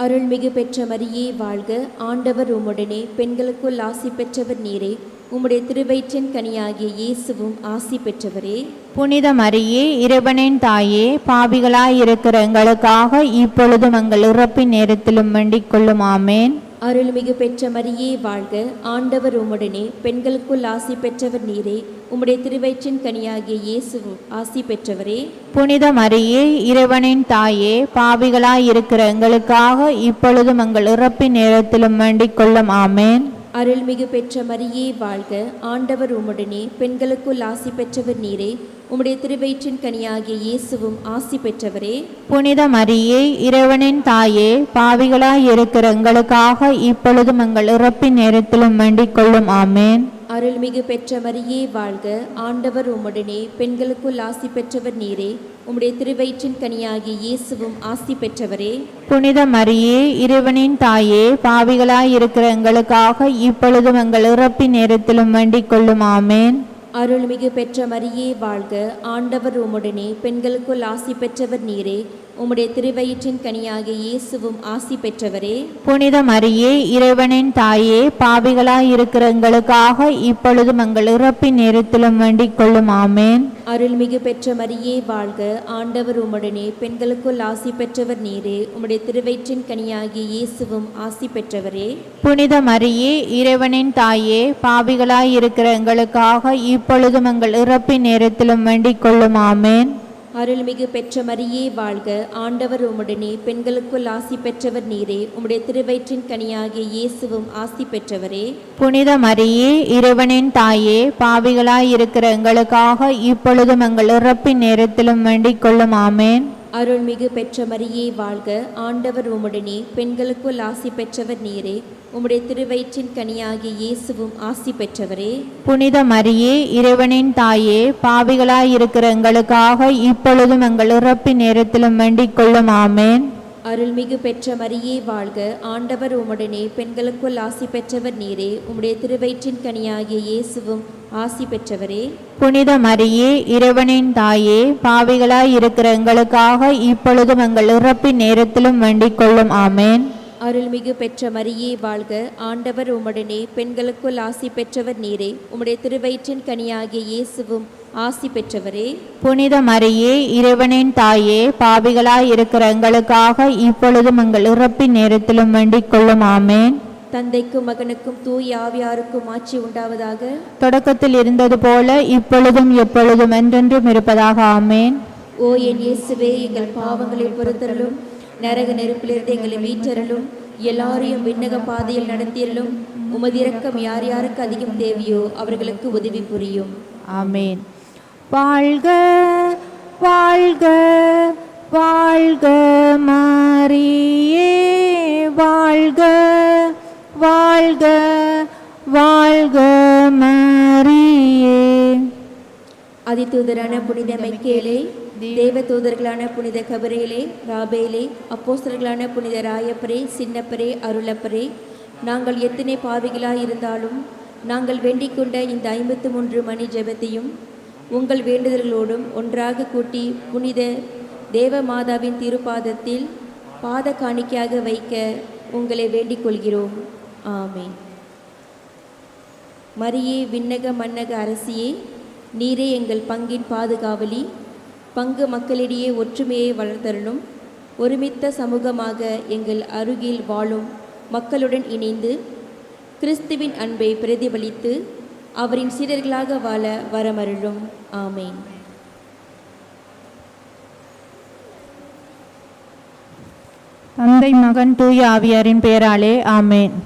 அருள்மிகு பெற்ற மரியே வாழ்க, ஆண்டவர் உம்முடனே, பெண்களுக்குள் ஆசி பெற்றவர் நீரே. உம்முடைய திருவயிற்றின் கனியாகிய இயேசுவும் ஆசி பெற்றவரே. புனித மரியே, இறைவனின் தாயே, பாவிகளாய் இருக்கிற எங்களுக்காக இப்பொழுதும் எங்கள் இறப்பின் நேரத்திலும் வேண்டிக் கொள்ளும். ஆமேன். அருள்மிகு பெற்ற மரியே வாழ்க, ஆண்டவர் உம்முடனே, பெண்களுக்குள் ஆசி பெற்றவர் நீரே. உம்முடைய திருவயிற்றின் கனியாகிய இயேசுவும் ஆசி பெற்றவரே. புனித மரியே, இறைவனின் தாயே, பாவிகளாய் இருக்கிற எங்களுக்காக இப்பொழுதும் எங்கள் இறப்பின் நேரத்திலும் வேண்டிக் கொள்ளும். ஆமேன். அருள்மிகு பெற்ற மரியே வாழ்க, ஆண்டவர் உம்முடனே, பெண்களுக்குள் ஆசி பெற்றவர் நீரே. உம்முடைய திருவயிற்றின் கனியாகிய இயேசுவும் ஆசி பெற்றவரே. புனித மரியே, இறைவனின் தாயே, பாவிகளாய் இருக்கிற எங்களுக்காக இப்பொழுதும் எங்கள் இறப்பின் நேரத்திலும் வேண்டிக் கொள்ளும். ஆமேன். அருள்மிகு பெற்ற மரியே வாழ்க, ஆண்டவர் உம்முடனே, பெண்களுக்குள் ஆசி பெற்றவர் நீரே. உம்முடைய திருவயிற்றின் கனியாகிய இயேசுவும் ஆசி பெற்றவரே. புனித மரியே, இறைவனின் தாயே, பாவிகளாய் இருக்கிற எங்களுக்காக இப்பொழுதும் எங்கள் இறப்பின் நேரத்திலும் வேண்டிக் கொள்ளும். ஆமேன். அருள்மிகு பெற்ற மரியே வாழ்க, ஆண்டவர் உம்முடனே, பெண்களுக்குள் ஆசி பெற்றவர் நீரே. உம்முடைய திருவயிற்றின் கனியாகிய இயேசுவும் ஆசி பெற்றவரே. புனித மரியே, இறைவனின் தாயே, பாவிகளாய் இருக்கிற எங்களுக்காக இப்பொழுதும் எங்கள் இறப்பின் நேரத்திலும் வேண்டிக் கொள்ளும். ஆமேன். அருள்மிகு பெற்ற மரியே வாழ்க, ஆண்டவர் உம்முடனே, பெண்களுக்குள் ஆசி பெற்றவர் நீரே. உம்முடைய திருவயிற்றின் கனியாகிய இயேசுவும் ஆசி பெற்றவரே. புனித மரியே, இறைவனின் தாயே, பாவிகளாய் இருக்கிற எங்களுக்காக இப்பொழுதும் எங்கள் இறப்பின் நேரத்திலும் வேண்டிக் கொள்ளும். ஆமேன். அருள்மிகு பெற்ற மரியே வாழ்க, ஆண்டவர் உம்முடனே, பெண்களுக்குள் ஆசி பெற்றவர் நீரே. உம்முடைய திருவயிற்றின் கனியாகிய இயேசுவும் ஆசி பெற்றவரே. புனித மரியே, இறைவனின் தாயே, பாவிகளாய் இருக்கிற எங்களுக்காக இப்பொழுதும் எங்கள் இறப்பின் நேரத்திலும் வேண்டிக் கொள்ளும். ஆமேன். அருள்மிகு பெற்ற மரியே வாழ்க, ஆண்டவர் உம்முடனே, பெண்களுக்குள் ஆசி பெற்றவர் நீரே. உம்முடைய திருவயிற்றின் கனியாகிய இயேசுவும் ஆசி பெற்றவரே. புனித மரியே, இறைவனின் தாயே, பாவிகளாய் இருக்கிற எங்களுக்காக இப்பொழுதும் எங்கள் இறப்பின் நேரத்திலும் வேண்டிக் கொள்ளும். ஆமேன். அருள்மிகு பெற்ற மரியே வாழ்க, ஆண்டவர் உம்முடனே, பெண்களுக்குள் ஆசி பெற்றவர் நீரே. உம்முடைய திருவயிற்றின் கனியாகிய இயேசுவும் ஆசி பெற்றவரே. புனித மரியே, இறைவனின் தாயே, பாவிகளாய் இருக்கிற எங்களுக்காக இப்பொழுதும் எங்கள் இறப்பின் நேரத்திலும் வேண்டிக் கொள்ளும். ஆமேன். அருள்மிகு பெற்ற மரியே வாழ்க, ஆண்டவர் உம்முடனே, பெண்களுக்குள் ஆசி பெற்றவர் நீரே. உம்முடைய திருவயிற்றின் கனியாகிய இயேசுவும் ஆசி பெற்றவரே. புனித மரியே, இறைவனின் தாயே, பாவிகளாய் இருக்கிற எங்களுக்காக இப்பொழுதும் எங்கள் இறப்பின் நேரத்திலும் வேண்டிக் கொள்ளும். ஆமேன். தந்தைக்கும் மகனுக்கும் தூய ஆவியாருக்கும் ஆட்சி உண்டாவதாக. தொடக்கத்தில் இருந்தது போல இப்பொழுதும் எப்பொழுதும் என்றென்றும் இருப்பதாக. ஆமேன். ஓ என் இயேசுவே, எங்கள் பாவங்களை பொறுத்தருளும், நரக நெருப்பிலிருந்து எங்களை மீட்டருளும், எல்லாரையும் விண்ணக பாதையில் நடத்தியருளும். உமது இரக்கம் யார் யாருக்கு அதிகம் தேவையோ அவர்களுக்கு உதவி புரியும். ஆமேன். வாழ்க வாழ்க வாழ்க மரியே, வாழ்க வாழ்க வாழ்க மரியே. அதிதூதரான புனித மைக்கேலே, தேவ தூதர்களான புனித கபிரேலே, ராபேலே, அப்போஸ்தலர்களான புனித ராயப்பரே, சின்னப்பரே, அருளப்பரே, நாங்கள் எத்தனை பாவிகளாய் இருந்தாலும் நாங்கள் வேண்டிக் கொண்ட இந்த 53 மணி ஜெபத்தையும் உங்கள் வேண்டுதல்களோடும் ஒன்றாக கூட்டி புனித தேவ மாதாவின் திருப்பாதத்தில் பாத காணிக்கையாக வைக்க உங்களை வேண்டிக் கொள்கிறோம். ஆமேன். மரியே, விண்ணக மன்னக அரசியே, நீரே எங்கள் பங்கின் பாதுகாவலி. பங்கு மக்களிடையே ஒற்றுமையை வளர்த்தருளும். ஒருமித்த சமூகமாக எங்கள் அருகில் வாழும் மக்களுடன் இணைந்து கிறிஸ்துவின் அன்பை பிரதிபலித்து அவரின் சீடர்களாக வாழ வரமருளும். ஆமேன். தந்தை, மகன், தூய ஆவியாரின் பெயராலே ஆமேன்.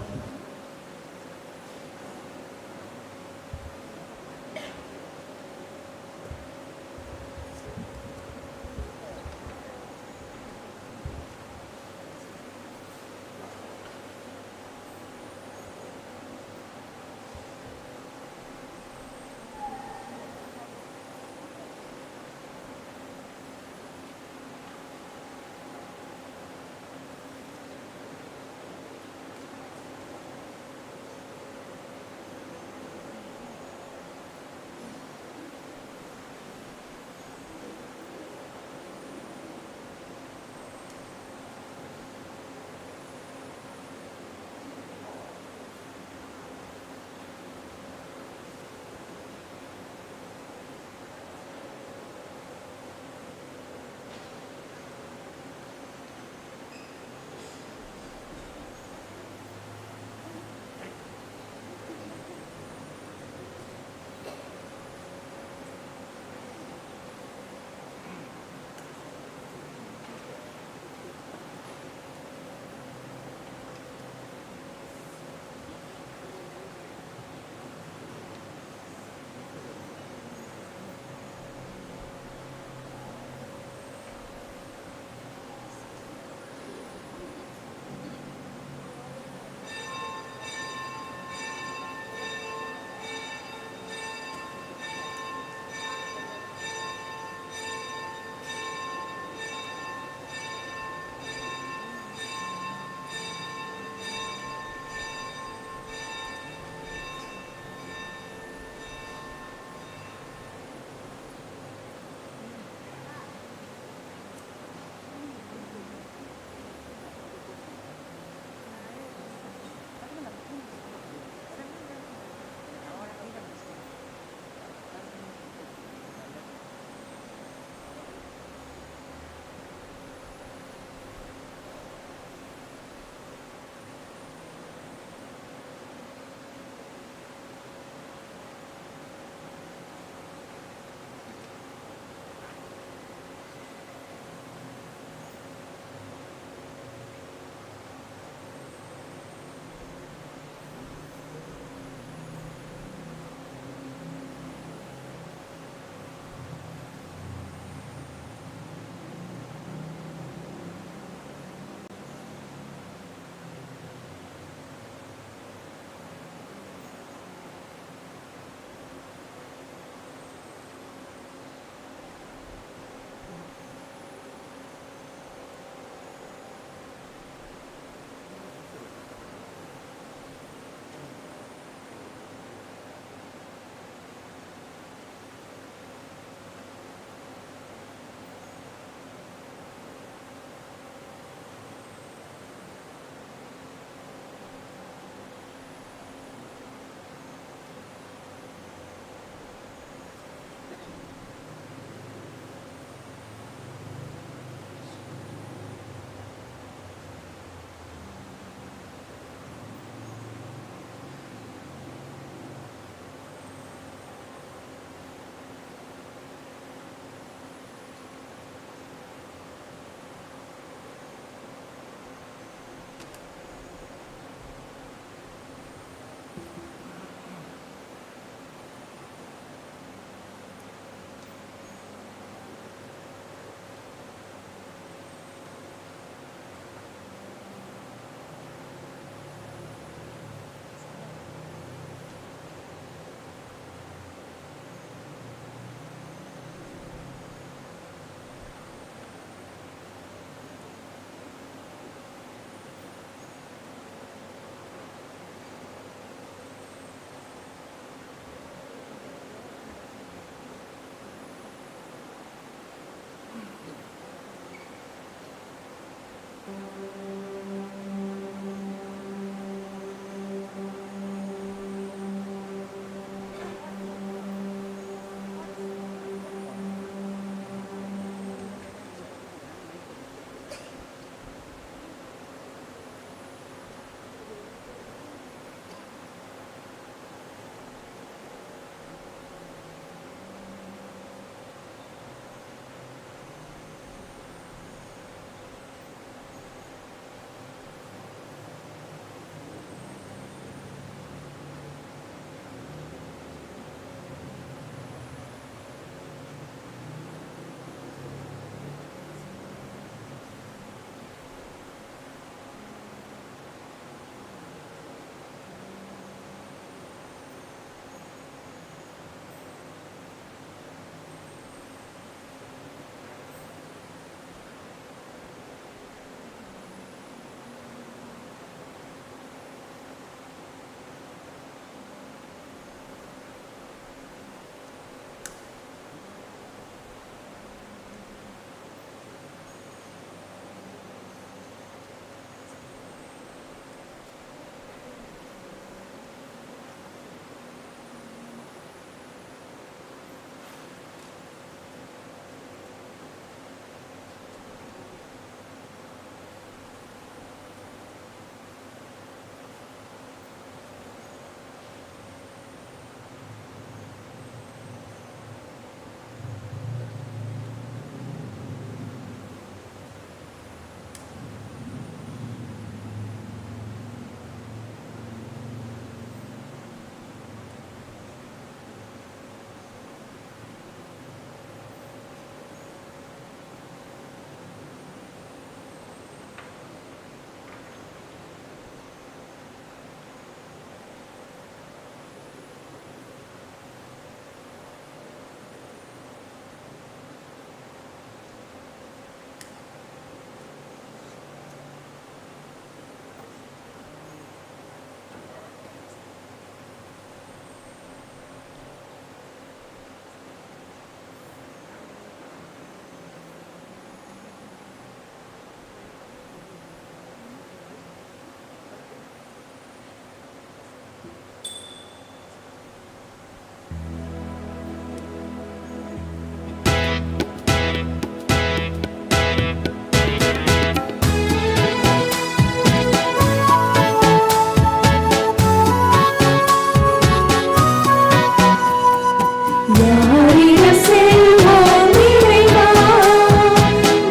யாரிடம் செல்வோம் இறைவா?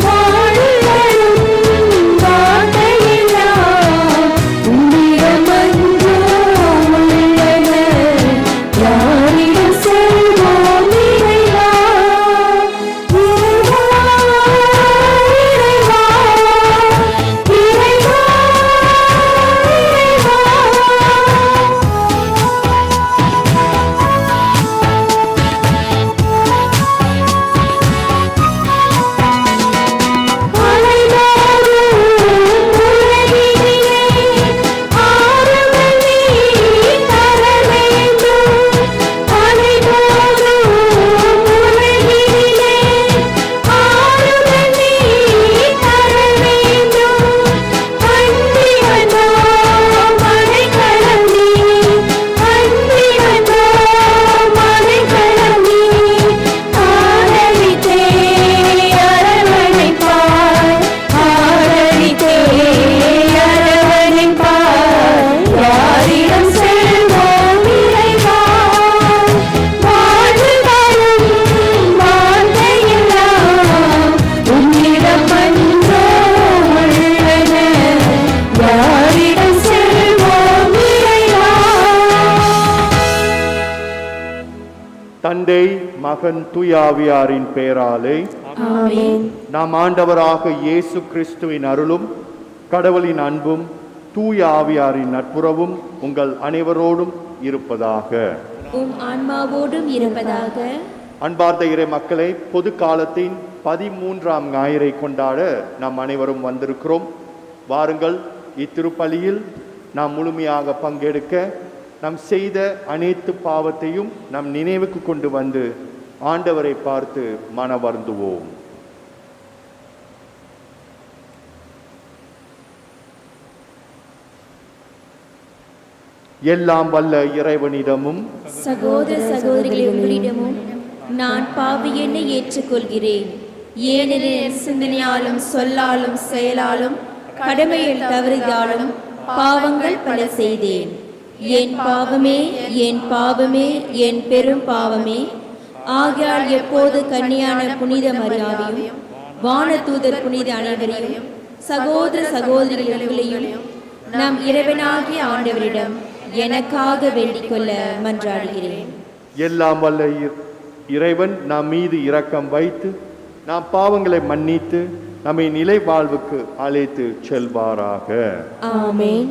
வாழும் வார்த்தையெல்லாம் உன்னிடமன்றோ உள்ளன. யாரிடம் செல்வோம் இறைவா? இறைவா, இறைவா, இறைவா, தந்தை மகன் தூயாவியாரின் பெயராலே ஆமென். நாம் ஆண்டவராக இயேசு கிறிஸ்துவின் அருளும் கடவுளின் அன்பும் தூய ஆவியாரின் நட்புறவும் உங்கள் அனைவரோடும் இருப்பதாக. உம் ஆன்மாவோடும் இருப்பதாக. அன்பார்ந்த இறை மக்களே, பொது காலத்தின் 13ஆம் ஞாயிறை கொண்டாட நாம் அனைவரும் வந்திருக்கிறோம். வாருங்கள், இத்திருப்பலியில் நாம் முழுமையாக பங்கெடுக்க நாம் செய்த அனைத்து பாவத்தையும் நம் நினைவுக்கு கொண்டு வந்து ஆண்டவரை பார்த்து மனவருந்துவோம். எல்லாம் வல்ல இறைவனிடமும் சகோதர சகோதரிகளே, உங்களிடமும் நான் பாவி என்னை ஏற்றுக்கொள்கிறேன். ஏனெனில் என் சிந்தனையாலும் சொல்லாலும் செயலாலும் கடமையில் தவறியாலும் பாவங்கள் பல செய்தேன். என் பாவமே, என் பாவமே, என் பெரும் பாவமே. ஆகையால் எப்போது கன்னியான புனித மரியாதையும் வானதூதர் புனித அனைவரையும் சகோதர சகோதரிகளையும் நம் இறைவனாகிய ஆண்டவரிடம் எனக்காக வேண்டிக் கொள்ள மன்றாடுகிறேன். எல்லாம் வல்ல இறைவன் நம் மீது இரக்கம் வைத்து நாம் பாவங்களை மன்னித்து நம்மை நிலை வாழ்வுக்கு அழைத்து செல்வாராக. ஆமென்.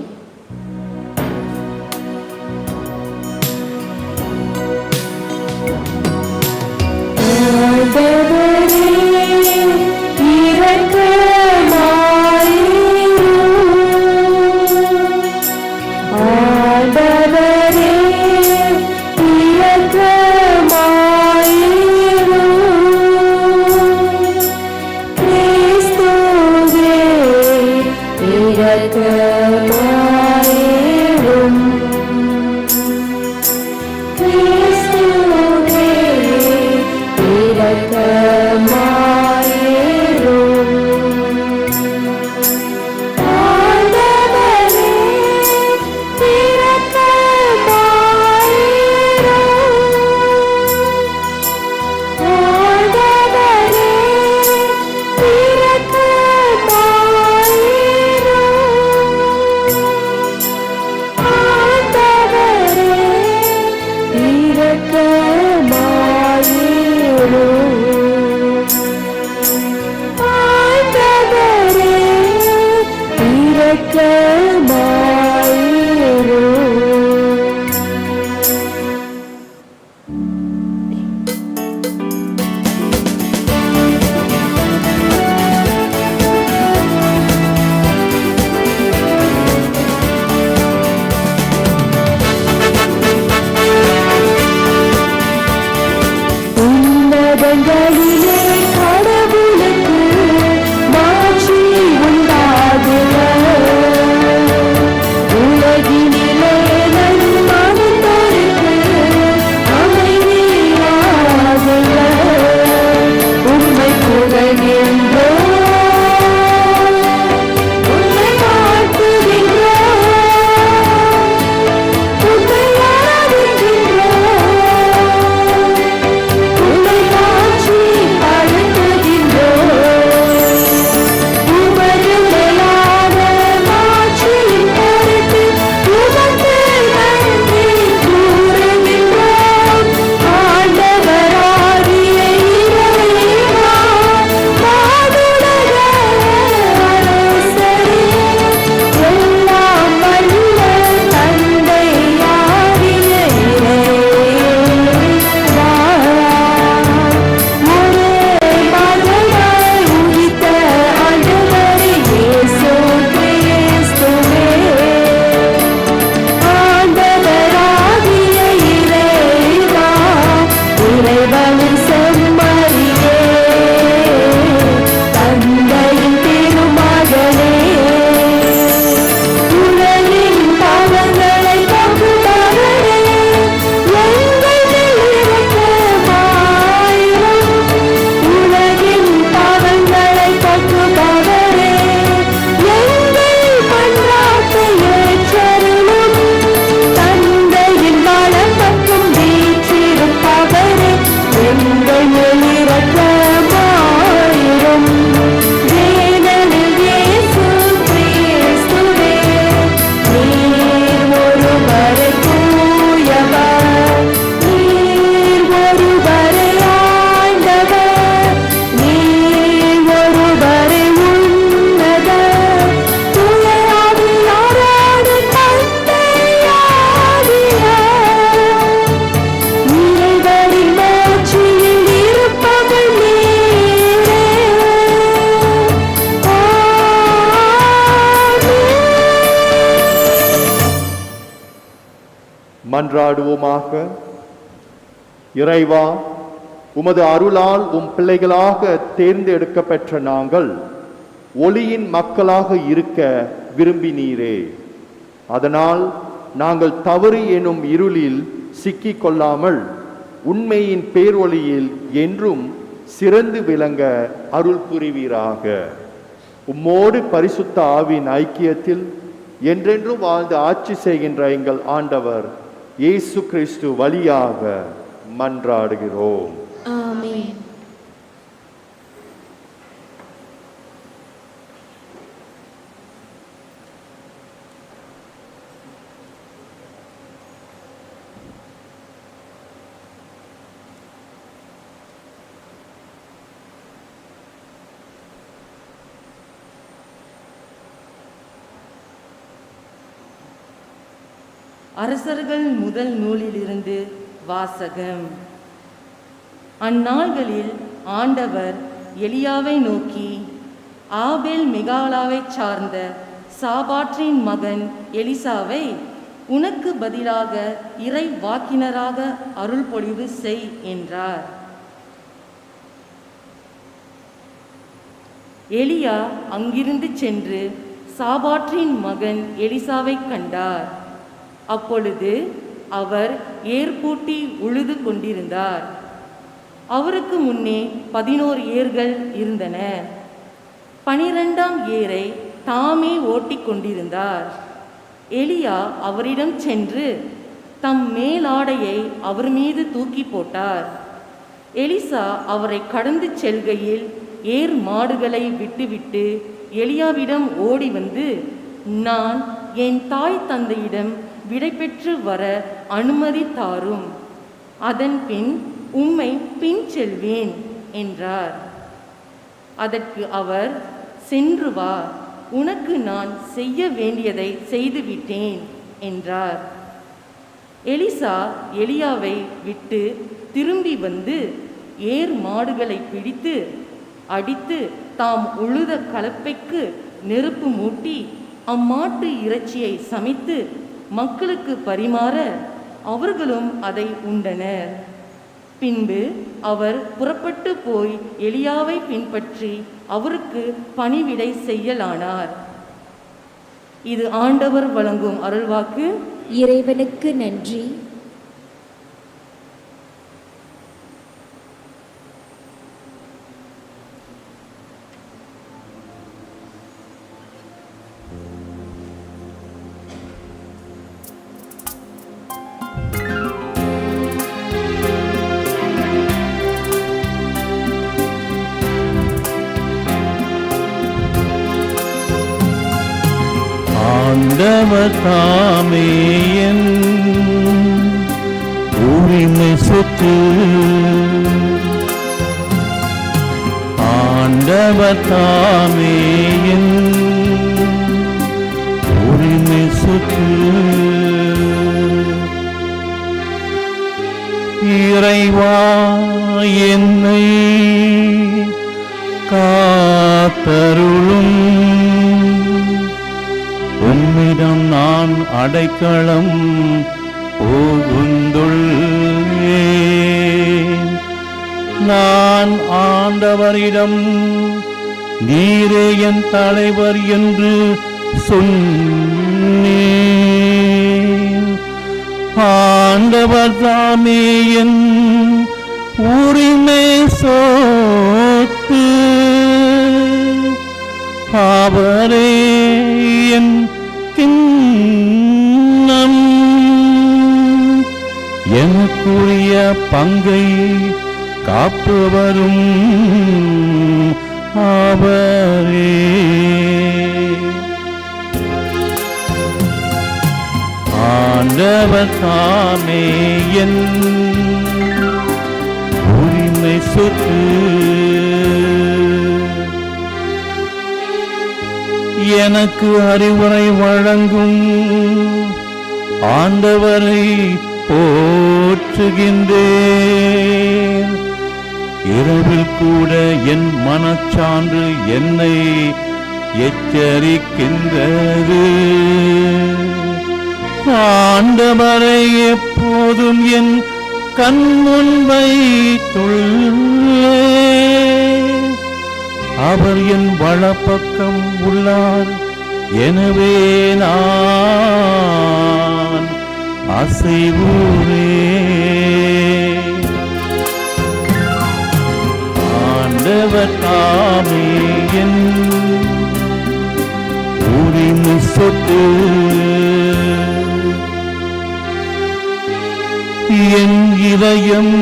மன்றாடுவோமாக. இறைவா, உமது அருளால் உம் பிள்ளைகளாக தேர்ந்தெடுக்கப்பெற்ற நாங்கள் ஒளியின் மக்களாக இருக்க விரும்பினீரே. அதனால் நாங்கள் தவறு எனும் இருளில் சிக்கிக் கொள்ளாமல் உண்மையின் பேரொளியில் என்றும் சிறந்து விளங்க அருள் புரிவீராக. உம்மோடு பரிசுத்த ஆவியின் ஐக்கியத்தில் என்றென்றும் வாழ்ந்து ஆட்சி செய்கின்ற எங்கள் ஆண்டவர் இயேசு கிறிஸ்து வழியாக மன்றாடுகிறோம். ஆமென். அரசர்கள் முதல் நூலிலிருந்து வாசகம். அந்நாள்களில் ஆண்டவர் எலியாவை நோக்கி, ஆபேல் மெகாலாவைச் சார்ந்த சாபாற்றின் மகன் எலிசாவை உனக்கு பதிலாக இறை வாக்கினராக அருள் பொழிவு செய் என்றார். எலியா அங்கிருந்து சென்று சாபாற்றின் மகன் எலிசாவை கண்டார். அப்பொழுது அவர் ஏர்பூட்டி உழுது கொண்டிருந்தார். அவருக்கு முன்னே 11 ஏர்கள் இருந்தன. 12ஆம் ஏரை தாமே ஓட்டிக் கொண்டிருந்தார். எலியா அவரிடம் சென்று தம் மேலாடையை அவர் மீது தூக்கி போட்டார். எலிசா அவரை கடந்து செல்கையில் ஏர் மாடுகளை விட்டுவிட்டு எலியாவிடம் ஓடி வந்து, நான் என் தாய் தந்தையிடம் விடை பெற்று வர அனுமதி தாரும், அதன் பின் உம்மை பின் செல்வேன் என்றார். அதற்கு அவர், சென்று வா, உனக்கு நான் செய்ய வேண்டியதை செய்துவிட்டேன் என்றார். எலிசா எலியாவை விட்டு திரும்பி வந்து ஏர் மாடுகளை பிடித்து அடித்து தாம் உழுத கலப்பைக்கு நெருப்பு மூட்டி அம்மாட்டு இறைச்சியை சமைத்து மக்களுக்கு பரிமாற அவர்களும் அதை உண்டனர். பின்பு அவர் புறப்பட்டு போய் எலியாவை பின்பற்றி அவருக்கு பணிவிடை செய்யலானார். இது ஆண்டவர் வழங்கும் அருள்வாக்கு. இறைவனுக்கு நன்றி. ஆண்டவர் தாமே என் உரிமை சொத்து. ஆண்டவர் தாமே என் உரிமை சொத்து. இறைவா, என்னை காத்தருளும். உம்மிடம் நான் அடைக்கலம் புகுந்துள்ளேன். நான் ஆண்டவரிடம் நீரே என் தலைவர் என்று சொன்னேன். ஆண்டவர் தாமே என் உரிமை சொத்து. அவரே என் கிண்ணம். எனக்குரிய பங்கை காப்பவரும் அவரே. ஆண்டவர் தாமே என் உரிமை சொத்து. எனக்கு அறிவுரை வழங்கும் ஆண்டவரை போற்றுகின்றேன். இரவில் கூட என் மனச்சான்று என்னை எச்சரிக்கின்றது. ஆண்டவரை எப்போதும் என் கண்முன் வைத்துள்ளே. அவர் என் வலப்பக்கம் உள்ளார், எனவே நான் அசைவுறே. ஆண்டவர் தாமே என் உரிமை சொத்து. என் இதயம்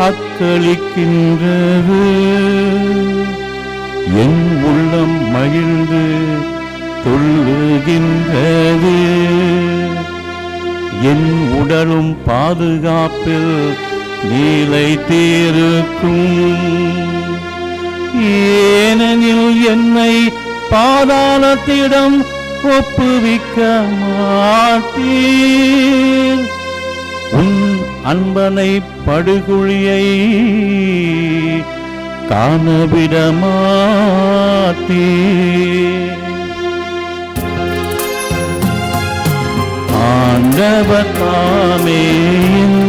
அக்களிக்கின்றது, என் உள்ளம் மகிழ்ந்து துள்ளுகின்றது. என் உடலும் பாதுகாப்பில் நிலைத்திருக்கும். ஏனெனில் என்னை பாதாளத்திடம் ஒப்புவிக்க மாட்டீர். உன் அன்பனை படுகுழியை காணவிட மாட்டீர். ஆண்டவர் தாமே என்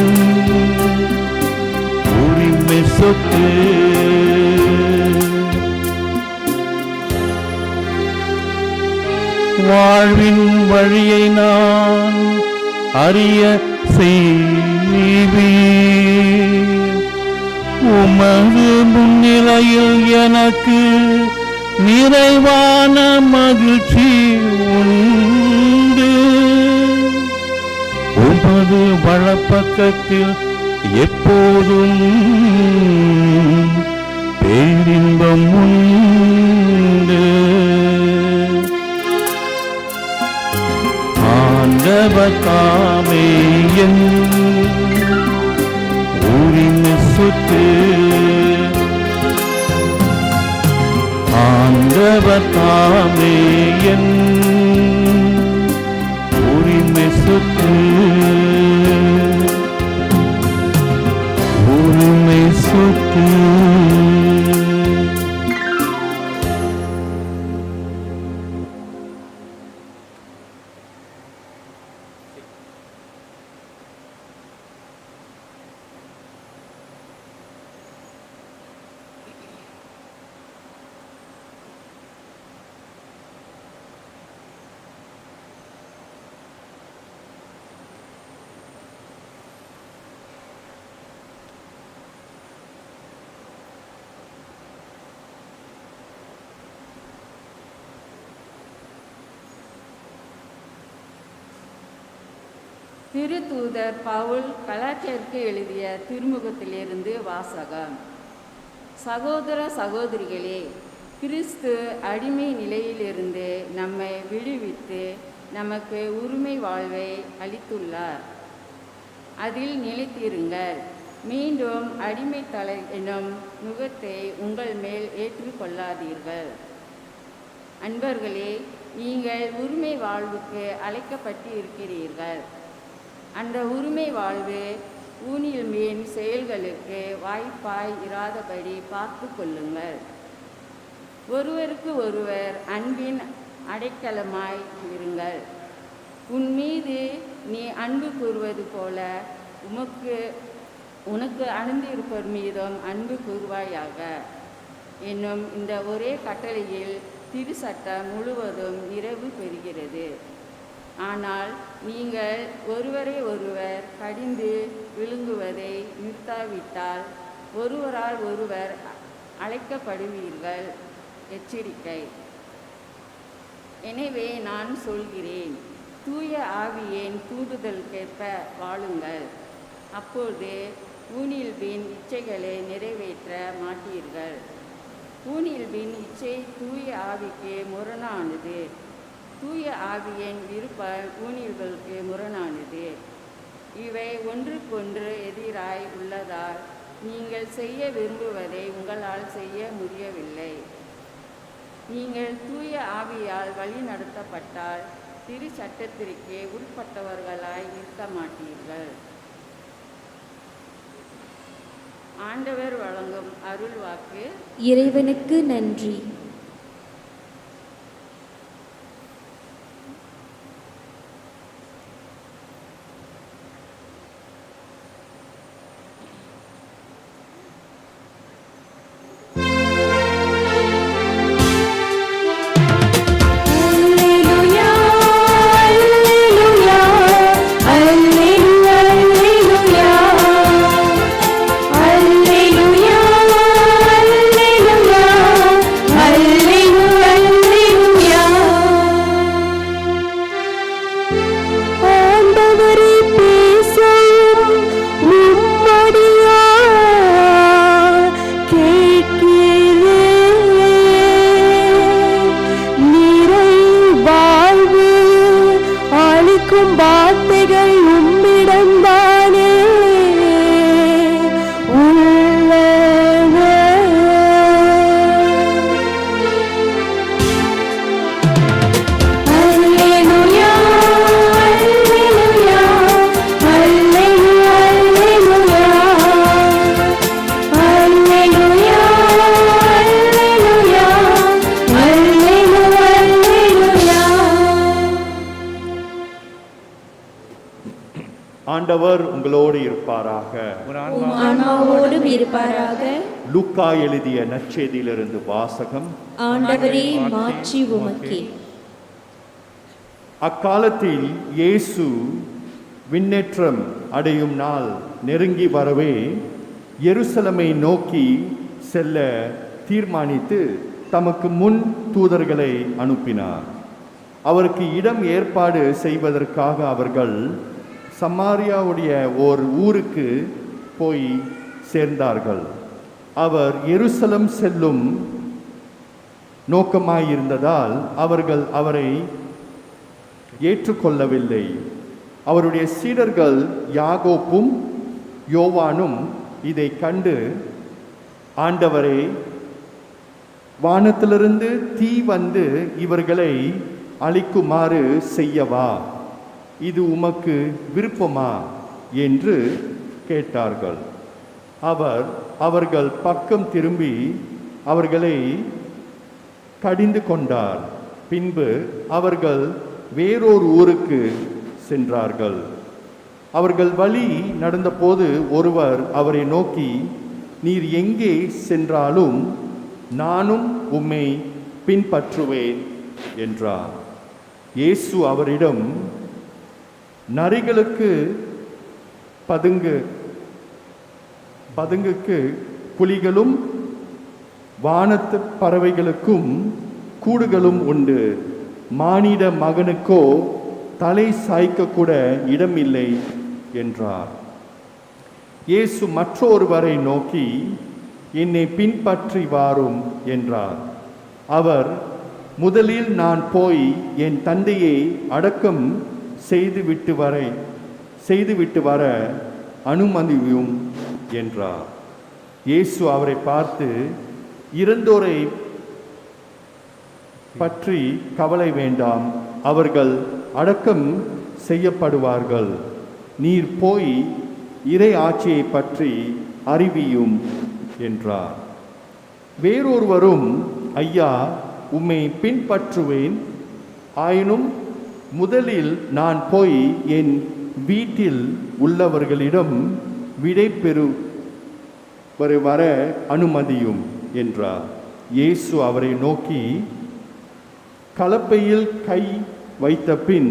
உரிமை சொத்து. வாழ்வின் வழியை நான் அறிய செய்வீர். உமது முன்னிலையில் எனக்கு நிறைவான மகிழ்ச்சி உண்டு. உமது வலப்பக்கத்தில் எப்போதும் பேரின்பம் உண்டு. ஆண்டவர் தாமே என் உரிமை சொத்து. ஆண்டவர் தாமே என் உரிமை சொத்து. உரிமை சொத்து. திருத்தூதர் பவுல் கலாத்தியருக்கு எழுதிய திருமுகத்திலிருந்து வாசகம். சகோதர சகோதரிகளே, கிறிஸ்து அடிமை நிலையிலிருந்து நம்மை விடுவித்து நமக்கு உரிமை வாழ்வை அளித்துள்ளார். அதில் நிலைத்திருங்கள். மீண்டும் அடிமை தலை எனும் நுகத்தை உங்கள் மேல் ஏற்றுக்கொள்ளாதீர்கள். அன்பர்களே, நீங்கள் உரிமை வாழ்வுக்கு அழைக்கப்பட்டு இருக்கிறீர்கள். அந்த உரிமை வாழ்வு ஊனில் மீன் செயல்களுக்கு வாய்ப்பாய் இராதபடி பார்த்து கொள்ளுங்கள். ஒருவருக்கு ஒருவர் அன்பின் அடைக்கலமாய் இருங்கள். உன் மீது நீ அன்பு கூறுவது போல உனக்கு அணிந்திருப்போர் மீதும் அன்பு கூறுவாயாக என்னும் இந்த ஒரே கட்டளையில் திருச்சட்டம் முழுவதும் நிறைவு பெறுகிறது. ஆனால் நீங்கள் ஒருவரை ஒருவர் கடிந்து விழுங்குவதை நிறுத்தாவிட்டால் ஒருவரால் ஒருவர் அழைக்கப்படுவீர்கள். எச்சரிக்கை. எனவே நான் சொல்கிறேன், தூய ஆவியின் தூண்டுதலுக்கேற்ப வாழுங்கள். அப்போது ஊனியல்பின் இச்சைகளை நிறைவேற்ற மாட்டீர்கள். ஊனியல்பின் இச்சை தூய ஆவிக்கு முரணானது. தூய ஆவியின் விருப்பம் ஊனியல்களுக்கு முரணானது. இவை ஒன்றுக்கொன்று எதிராய் உள்ளதால் நீங்கள் செய்ய விரும்புவதை உங்களால் செய்ய முடியவில்லை. நீங்கள் தூய ஆவியால் வழி நடத்தப்பட்டால் திரு சட்டத்திற்கு உட்பட்டவர்களாய் இருக்க மாட்டீர்கள். ஆண்டவர் வழங்கும் அருள் வாக்கு. இறைவனுக்கு நன்றி. ஆண்டவர் உங்களோடு இருப்பாராக. உம் ஆன்மாவோடும் இருப்பாராக. லூக்கா எழுதிய நற்செய்தியிலிருந்து வாசகம். ஆண்டவரே, மாட்சி உமக்கே. அக்காலத்தில் இயேசு விண்ணேற்றம் அடையும் நாள் நெருங்கி வரவே எருசலேமை நோக்கி செல்ல தீர்மானித்து தமக்கு முன் தூதர்களை அனுப்பினார். அவருக்கு இடம் ஏற்பாடு செய்வதற்காக அவர்கள் சமாரியாவுடைய ஓர் ஊருக்கு போய் சேர்ந்தார்கள். அவர் எருசலேம் செல்லும் நோக்கமாயிருந்ததால் அவர்கள் அவரை ஏற்றுக்கொள்ளவில்லை. அவருடைய சீடர்கள் யாக்கோப்பும் யோவானும் இதை கண்டு, ஆண்டவரே, வானத்திலிருந்து தீ வந்து இவர்களை அழிக்குமாறு செய்யவா? இது உமக்கு விருப்பமா என்று கேட்டார்கள். அவர்கள் பக்கம் திரும்பி அவர்களை கடிந்து கொண்டார். பின்பு அவர்கள் வேறொரு ஊருக்கு சென்றார்கள். அவர்கள் வழி நடந்தபோது ஒருவர் அவரை நோக்கி, நீர் எங்கே சென்றாலும் நானும் உம்மை பின்பற்றுவேன் என்றார். இயேசு அவரிடம், நரிகளுக்கு பதுங்குக்கு புலிகளும் வானத்து பறவைகளுக்கும் கூடுகளும் உண்டு, மானிட மகனுக்கோ தலை சாய்க்க கூட இடமில்லை என்றார். இயேசு மற்றொருவரை நோக்கி, என்னை பின்பற்றி வாரும் என்றார். அவர், முதலில் நான் போய் என் தந்தையை அடக்கம் செய்துவிட்டு வர அனுமதியும் என்றார். இயேசு அவரை பார்த்து, இறந்தோரை பற்றி கவலை வேண்டாம், அவர்கள் அடக்கம் செய்யப்படுவார்கள். நீர் போய் இறை ஆட்சியை பற்றி அறிவியும் என்றார். வேறொருவரும், ஐயா, உம்மை பின்பற்றுவேன், ஆயினும் முதலில் நான் போய் என் வீட்டில் உள்ளவர்களிடம் விடை வர அனுமதியும் என்றார். இயேசு அவரை நோக்கி, கலப்பையில் கை வைத்த பின்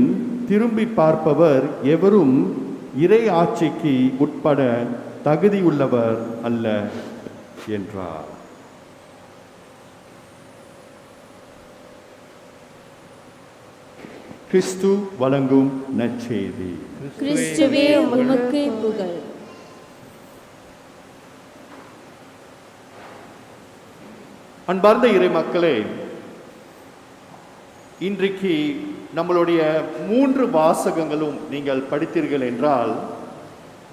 திரும்பி பார்ப்பவர் எவரும் இறை ஆட்சிக்கு உட்பட தகுதியுள்ளவர் அல்ல என்றார். கிறிஸ்து வழங்கும் நற்செய்தி. கிறிஸ்துவே, உமக்கு புகழ். அன்பார்ந்த இறை மக்களே, இன்றைக்கு நம்மளுடைய 3 வாசகங்களும் நீங்கள் படித்தீர்கள் என்றால்,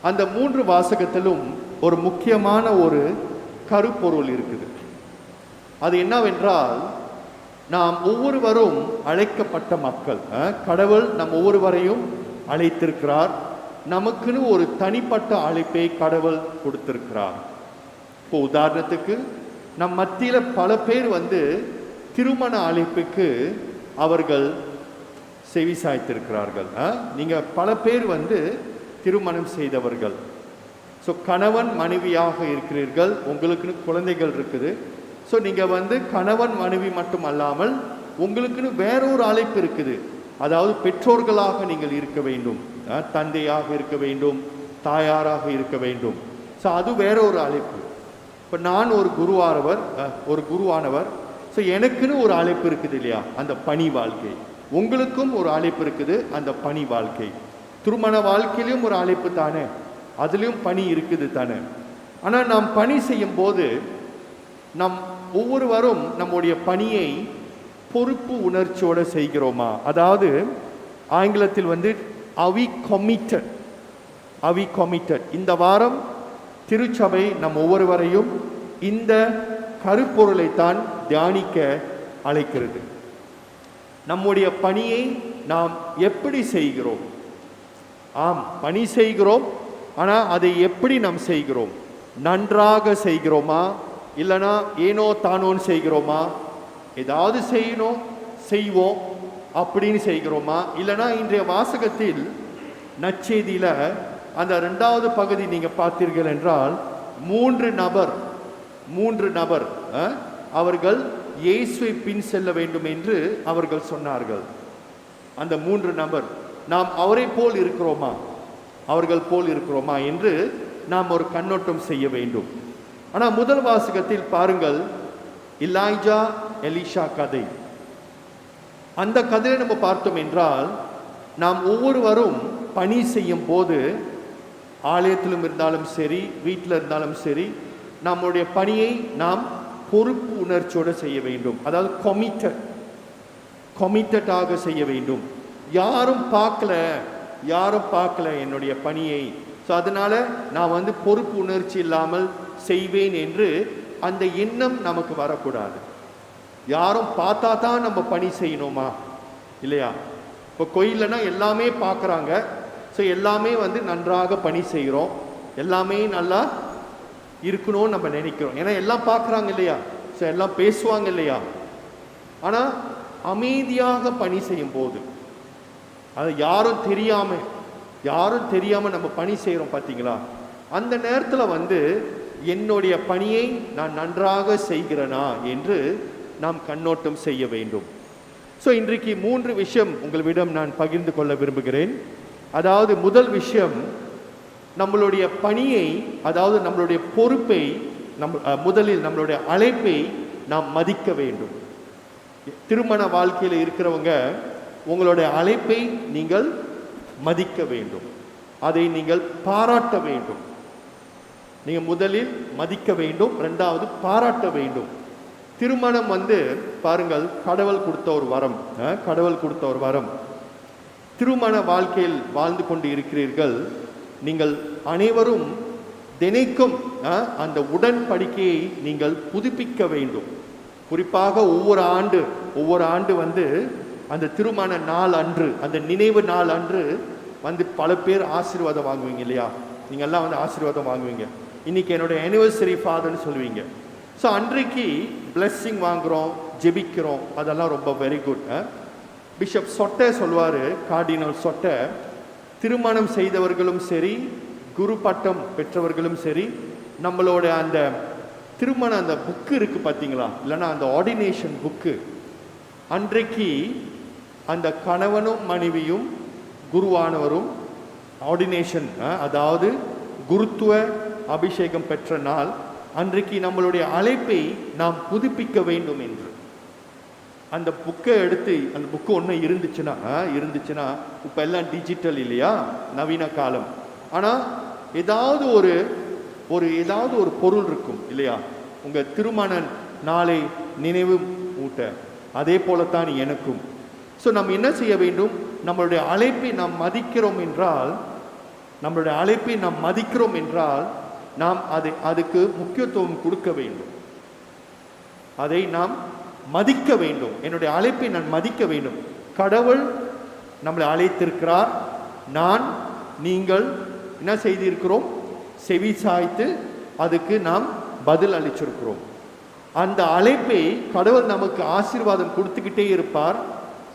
அந்த 3 வாசகத்திலும் ஒரு முக்கியமான ஒரு கருப்பொருள் இருக்குது. அது என்னவென்றால், நாம் ஒவ்வொருவரும் அழைக்கப்பட்ட மக்கள். கடவுள் நம் ஒவ்வொருவரையும் அழைத்திருக்கிறார். நமக்குன்னு ஒரு தனிப்பட்ட அழைப்பை கடவுள் கொடுத்திருக்கிறார். இப்போ உதாரணத்துக்கு, நம் மத்தியில் பல பேர் திருமண அழைப்புக்கு அவர்கள் செவி சாய்த்திருக்கிறார்கள். நீங்கள் பல பேர் திருமணம் செய்தவர்கள். ஸோ கணவன் மனைவியாக இருக்கிறீர்கள், உங்களுக்குன்னு குழந்தைகள் இருக்குது. ஸோ நீங்கள் கணவன் மனைவி மட்டும் அல்லாமல் உங்களுக்குன்னு வேறொரு அழைப்பு இருக்குது. அதாவது பெற்றோர்களாக நீங்கள் இருக்க வேண்டும், தந்தையாக இருக்க வேண்டும், தாயாராக இருக்க வேண்டும். ஸோ அது வேறொரு அழைப்பு. இப்போ நான் ஒரு குருவானவர். ஸோ எனக்குன்னு ஒரு அழைப்பு இருக்குது இல்லையா, அந்த பணி வாழ்க்கை. உங்களுக்கும் ஒரு அழைப்பு இருக்குது, அந்த பணி வாழ்க்கை. திருமண வாழ்க்கையிலும் ஒரு அழைப்பு தானே, அதுலேயும் பணி இருக்குது தானே. ஆனால் நாம் பணி செய்யும் போது நம் ஒவ்வொருவரும் நம்முடைய பணியை பொறுப்பு உணர்ச்சியோடு செய்கிறோமா? அதாவது ஆங்கிலத்தில் are we committed? இந்த வாரம் திருச்சபை நம் ஒவ்வொருவரையும் இந்த கருப்பொருளைத்தான் தியானிக்க அழைக்கிறது. நம்முடைய பணியை நாம் எப்படி செய்கிறோம்? பணி செய்கிறோம், ஆனால் அதை எப்படி நாம் செய்கிறோம்? நன்றாக செய்கிறோமா, இல்லைனா ஏனோ தானோன்னு செய்கிறோமா? ஏதாவது செய்வோம் அப்படின்னு செய்கிறோமா? இல்லைனா இன்றைய வாசகத்தில் நற்செய்தியில் அந்த 2வது பகுதி நீங்க பார்த்தீர்கள் என்றால் 3 நபர் அவர்கள் இயேசுவை பின் செல்ல வேண்டும் என்று அவர்கள் சொன்னார்கள். அந்த 3 நபர் நாம் அவரை போல் இருக்கிறோமா, அவர்கள் போல் இருக்கிறோமா என்று நாம் ஒரு கண்ணோட்டம் செய்ய வேண்டும். ஆனால் முதல் வாசகத்தில் பாருங்கள், எலிஜா எலிஷா கதை. அந்த கதையை நம்ம பார்த்தோம் என்றால், நாம் ஒவ்வொருவரும் பணி செய்யும் போது, ஆலயத்திலும் இருந்தாலும் சரி, வீட்டில் இருந்தாலும் சரி, நம்முடைய பணியை நாம் பொறுப்பு உணர்ச்சியோடு செய்ய வேண்டும். அதாவது கமிட்டடாக செய்ய வேண்டும். யாரும் பார்க்கல என்னுடைய பணியை, ஸோ அதனால நான் பொறுப்பு உணர்ச்சி இல்லாமல் செய்வேன் என்று அந்த எண்ணம் நமக்கு வரக்கூடாது. யாரும் பார்த்தா தான் நம்ம பணி செய்யணுமா? இல்லையா? இப்போ கோயிலனா எல்லாமே பார்க்குறாங்க, ஸோ எல்லாமே நன்றாக பணி செய்கிறோம், எல்லாமே நல்லா இருக்கணும்னு நம்ம நினைக்கிறோம். ஏன்னா எல்லாம் பார்க்குறாங்க இல்லையா, ஸோ எல்லாம் பேசுவாங்க இல்லையா. ஆனால் அமைதியாக பணி செய்யும் போது, அது யாரும் தெரியாமல் நம்ம பணி செய்கிறோம் பார்த்தீங்களா, அந்த நேரத்தில் என்னுடைய பணியை நான் நன்றாக செய்கிறேனா என்று நாம் கண்ணோட்டம் செய்ய வேண்டும். ஸோ இன்றைக்கு 3 விஷயம் உங்களிடம் நான் பகிர்ந்து கொள்ள விரும்புகிறேன். அதாவது முதல் விஷயம், நம்மளுடைய பணியை, அதாவது நம்மளுடைய பொறுப்பை, முதலில் நம்மளுடைய அழைப்பை நாம் மதிக்க வேண்டும். திருமண வாழ்க்கையில் இருக்கிறவங்க உங்களுடைய அழைப்பை நீங்கள் மதிக்க வேண்டும், அதை நீங்கள் பாராட்ட வேண்டும். நீங்கள் முதலில் மதிக்க வேண்டும், 2வது பாராட்ட வேண்டும். திருமணம் பாருங்கள், கடவுள் கொடுத்த ஒரு வரம். திருமண வாழ்க்கையில் வாழ்ந்து கொண்டு இருக்கிறீர்கள். நீங்கள் அனைவரும் தினைக்கும் அந்த உடன்படிக்கையை நீங்கள் புதுப்பிக்க வேண்டும். குறிப்பாக ஒவ்வொரு ஆண்டு அந்த திருமண நாள் அன்று, அந்த நினைவு நாள் அன்று பல பேர் ஆசீர்வாதம் வாங்குவீங்க இல்லையா? நீங்கள்லாம் ஆசீர்வாதம் வாங்குவீங்க. இன்னைக்கு என்னுடைய ஆனிவர்சரி ஃபாதர்னு சொல்லுவீங்க. ஸோ அன்றைக்கு பிளெஸ்ஸிங் வாங்குகிறோம், ஜெபிக்கிறோம், அதெல்லாம் ரொம்ப வெரி குட். பிஷப் சொட்டை சொல்வார், கார்டினல் சொட்டை, திருமணம் செய்தவர்களும் சரி, குரு பட்டம் பெற்றவர்களும் சரி, நம்மளோட அந்த திருமண அந்த புக்கு இருக்குது பார்த்தீங்களா, இல்லைன்னா அந்த ஆர்டினேஷன் புக்கு, அன்றைக்கு அந்த கணவனும் மனைவியும் குருவானவரும் ஆர்டினேஷன், அதாவது குருத்துவ அபிஷேகம் பெற்ற நாள் அன்றைக்கு நம்மளுடைய அழைப்பை நாம் புதுப்பிக்க வேண்டும் என்று அந்த புக்கை எடுத்து, அந்த புக்கு ஒன்று இருந்துச்சுன்னா இப்போ எல்லாம் டிஜிட்டல் இல்லையா, நவீன காலம். ஆனால் ஏதாவது ஒரு பொருள் இருக்கும் இல்லையா, உங்கள் திருமண நாளை நினைவு ஊட்ட. அதே போலத்தான் எனக்கும். ஸோ நம்ம என்ன செய்ய வேண்டும், நம்மளுடைய அழைப்பை நாம் மதிக்கிறோம் என்றால் நாம் அதுக்கு முக்கியத்துவம் கொடுக்க வேண்டும், அதை நாம் மதிக்க வேண்டும். என்னுடைய அழைப்பை நான் மதிக்க வேண்டும். கடவுள் நம்மளை அழைத்திருக்கிறார், நீங்கள் என்ன செய்திருக்கிறோம், செவி சாய்த்து அதுக்கு நாம் பதில் அளிச்சிருக்கிறோம். அந்த அழைப்பை கடவுள் நமக்கு ஆசீர்வாதம் கொடுத்துக்கிட்டே இருப்பார்,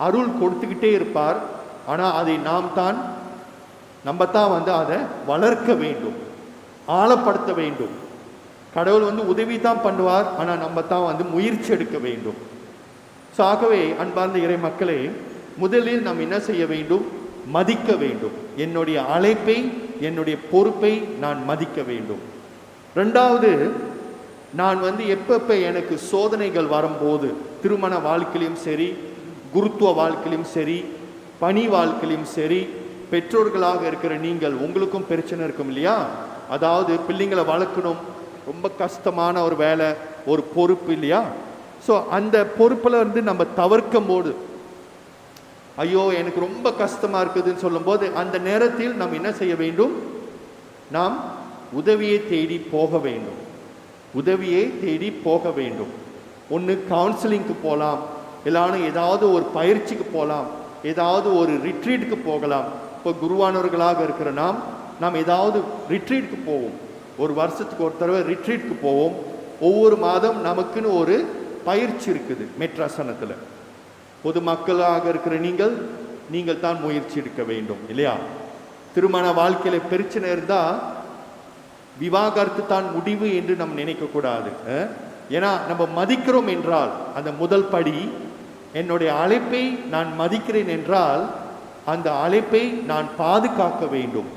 அருள் கொடுத்துக்கிட்டே இருப்பார். ஆனால் அதை நம்ம தான் அதை வளர்க்க வேண்டும், ஆழப்படுத்த வேண்டும். கடவுள் உதவி தான் பண்ணுவார், ஆனால் நம்ம தான் முயற்சி எடுக்க வேண்டும். ஸோ ஆகவே அன்பார்ந்த இறை மக்களே, முதலில் நாம் என்ன செய்ய வேண்டும், மதிக்க வேண்டும். என்னுடைய அழைப்பை, என்னுடைய பொறுப்பை நான் மதிக்க வேண்டும். 2வது, நான் எப்பப்ப எனக்கு சோதனைகள் வரும்போது, திருமண வாழ்க்கையிலும் சரி, குருத்துவ வாழ்க்கையிலும் சரி, பணி வாழ்க்கையிலும் சரி, பெற்றோர்களாக இருக்கிற நீங்கள், உங்களுக்கும் பிரச்சனை இருக்கும் இல்லையா, அதாவது பிள்ளைங்களை வளர்க்கணும், ரொம்ப கஷ்டமான ஒரு வேலை, ஒரு பொறுப்பு இல்லையா. ஸோ அந்த பொறுப்பில் நம்ம தவிர்க்கும் போது, ஐயோ எனக்கு ரொம்ப கஷ்டமாக இருக்குதுன்னு சொல்லும்போது, அந்த நேரத்தில் நாம் என்ன செய்ய வேண்டும், நாம் உதவியை தேடி போக வேண்டும். ஒன்று கவுன்சிலிங்க்கு போகலாம், இல்லைன்னா ஏதாவது ஒரு பயிற்சிக்கு போகலாம், ஏதாவது ஒரு ரிட்ரீட்டுக்கு போகலாம். இப்போ குருவானவர்களாக இருக்கிற நாம் ஏதாவது ரிட்ரீட்டுக்கு போவோம், ஒரு வருஷத்துக்கு ஒரு தடவை ரிட்ரீட்டுக்கு போவோம். ஒவ்வொரு மாதம் நமக்குன்னு ஒரு பயிற்சி இருக்குது மெட்ராசனத்தில். பொதுமக்களாக இருக்கிற நீங்கள் தான் முயற்சி எடுக்க வேண்டும் இல்லையா. திருமண வாழ்க்கையில பிரச்சனை இருந்தா விவாகரத்து தான் முடிவு என்று நாம் நினைக்கக்கூடாது. ஏன்னா நம்ம மதிக்கிறோம் என்றால் அந்த முதல் படி, என்னுடைய அழைப்பை நான் மதிக்கிறேன் என்றால் அந்த அழைப்பை நான் பாதுகாக்க வேண்டும்.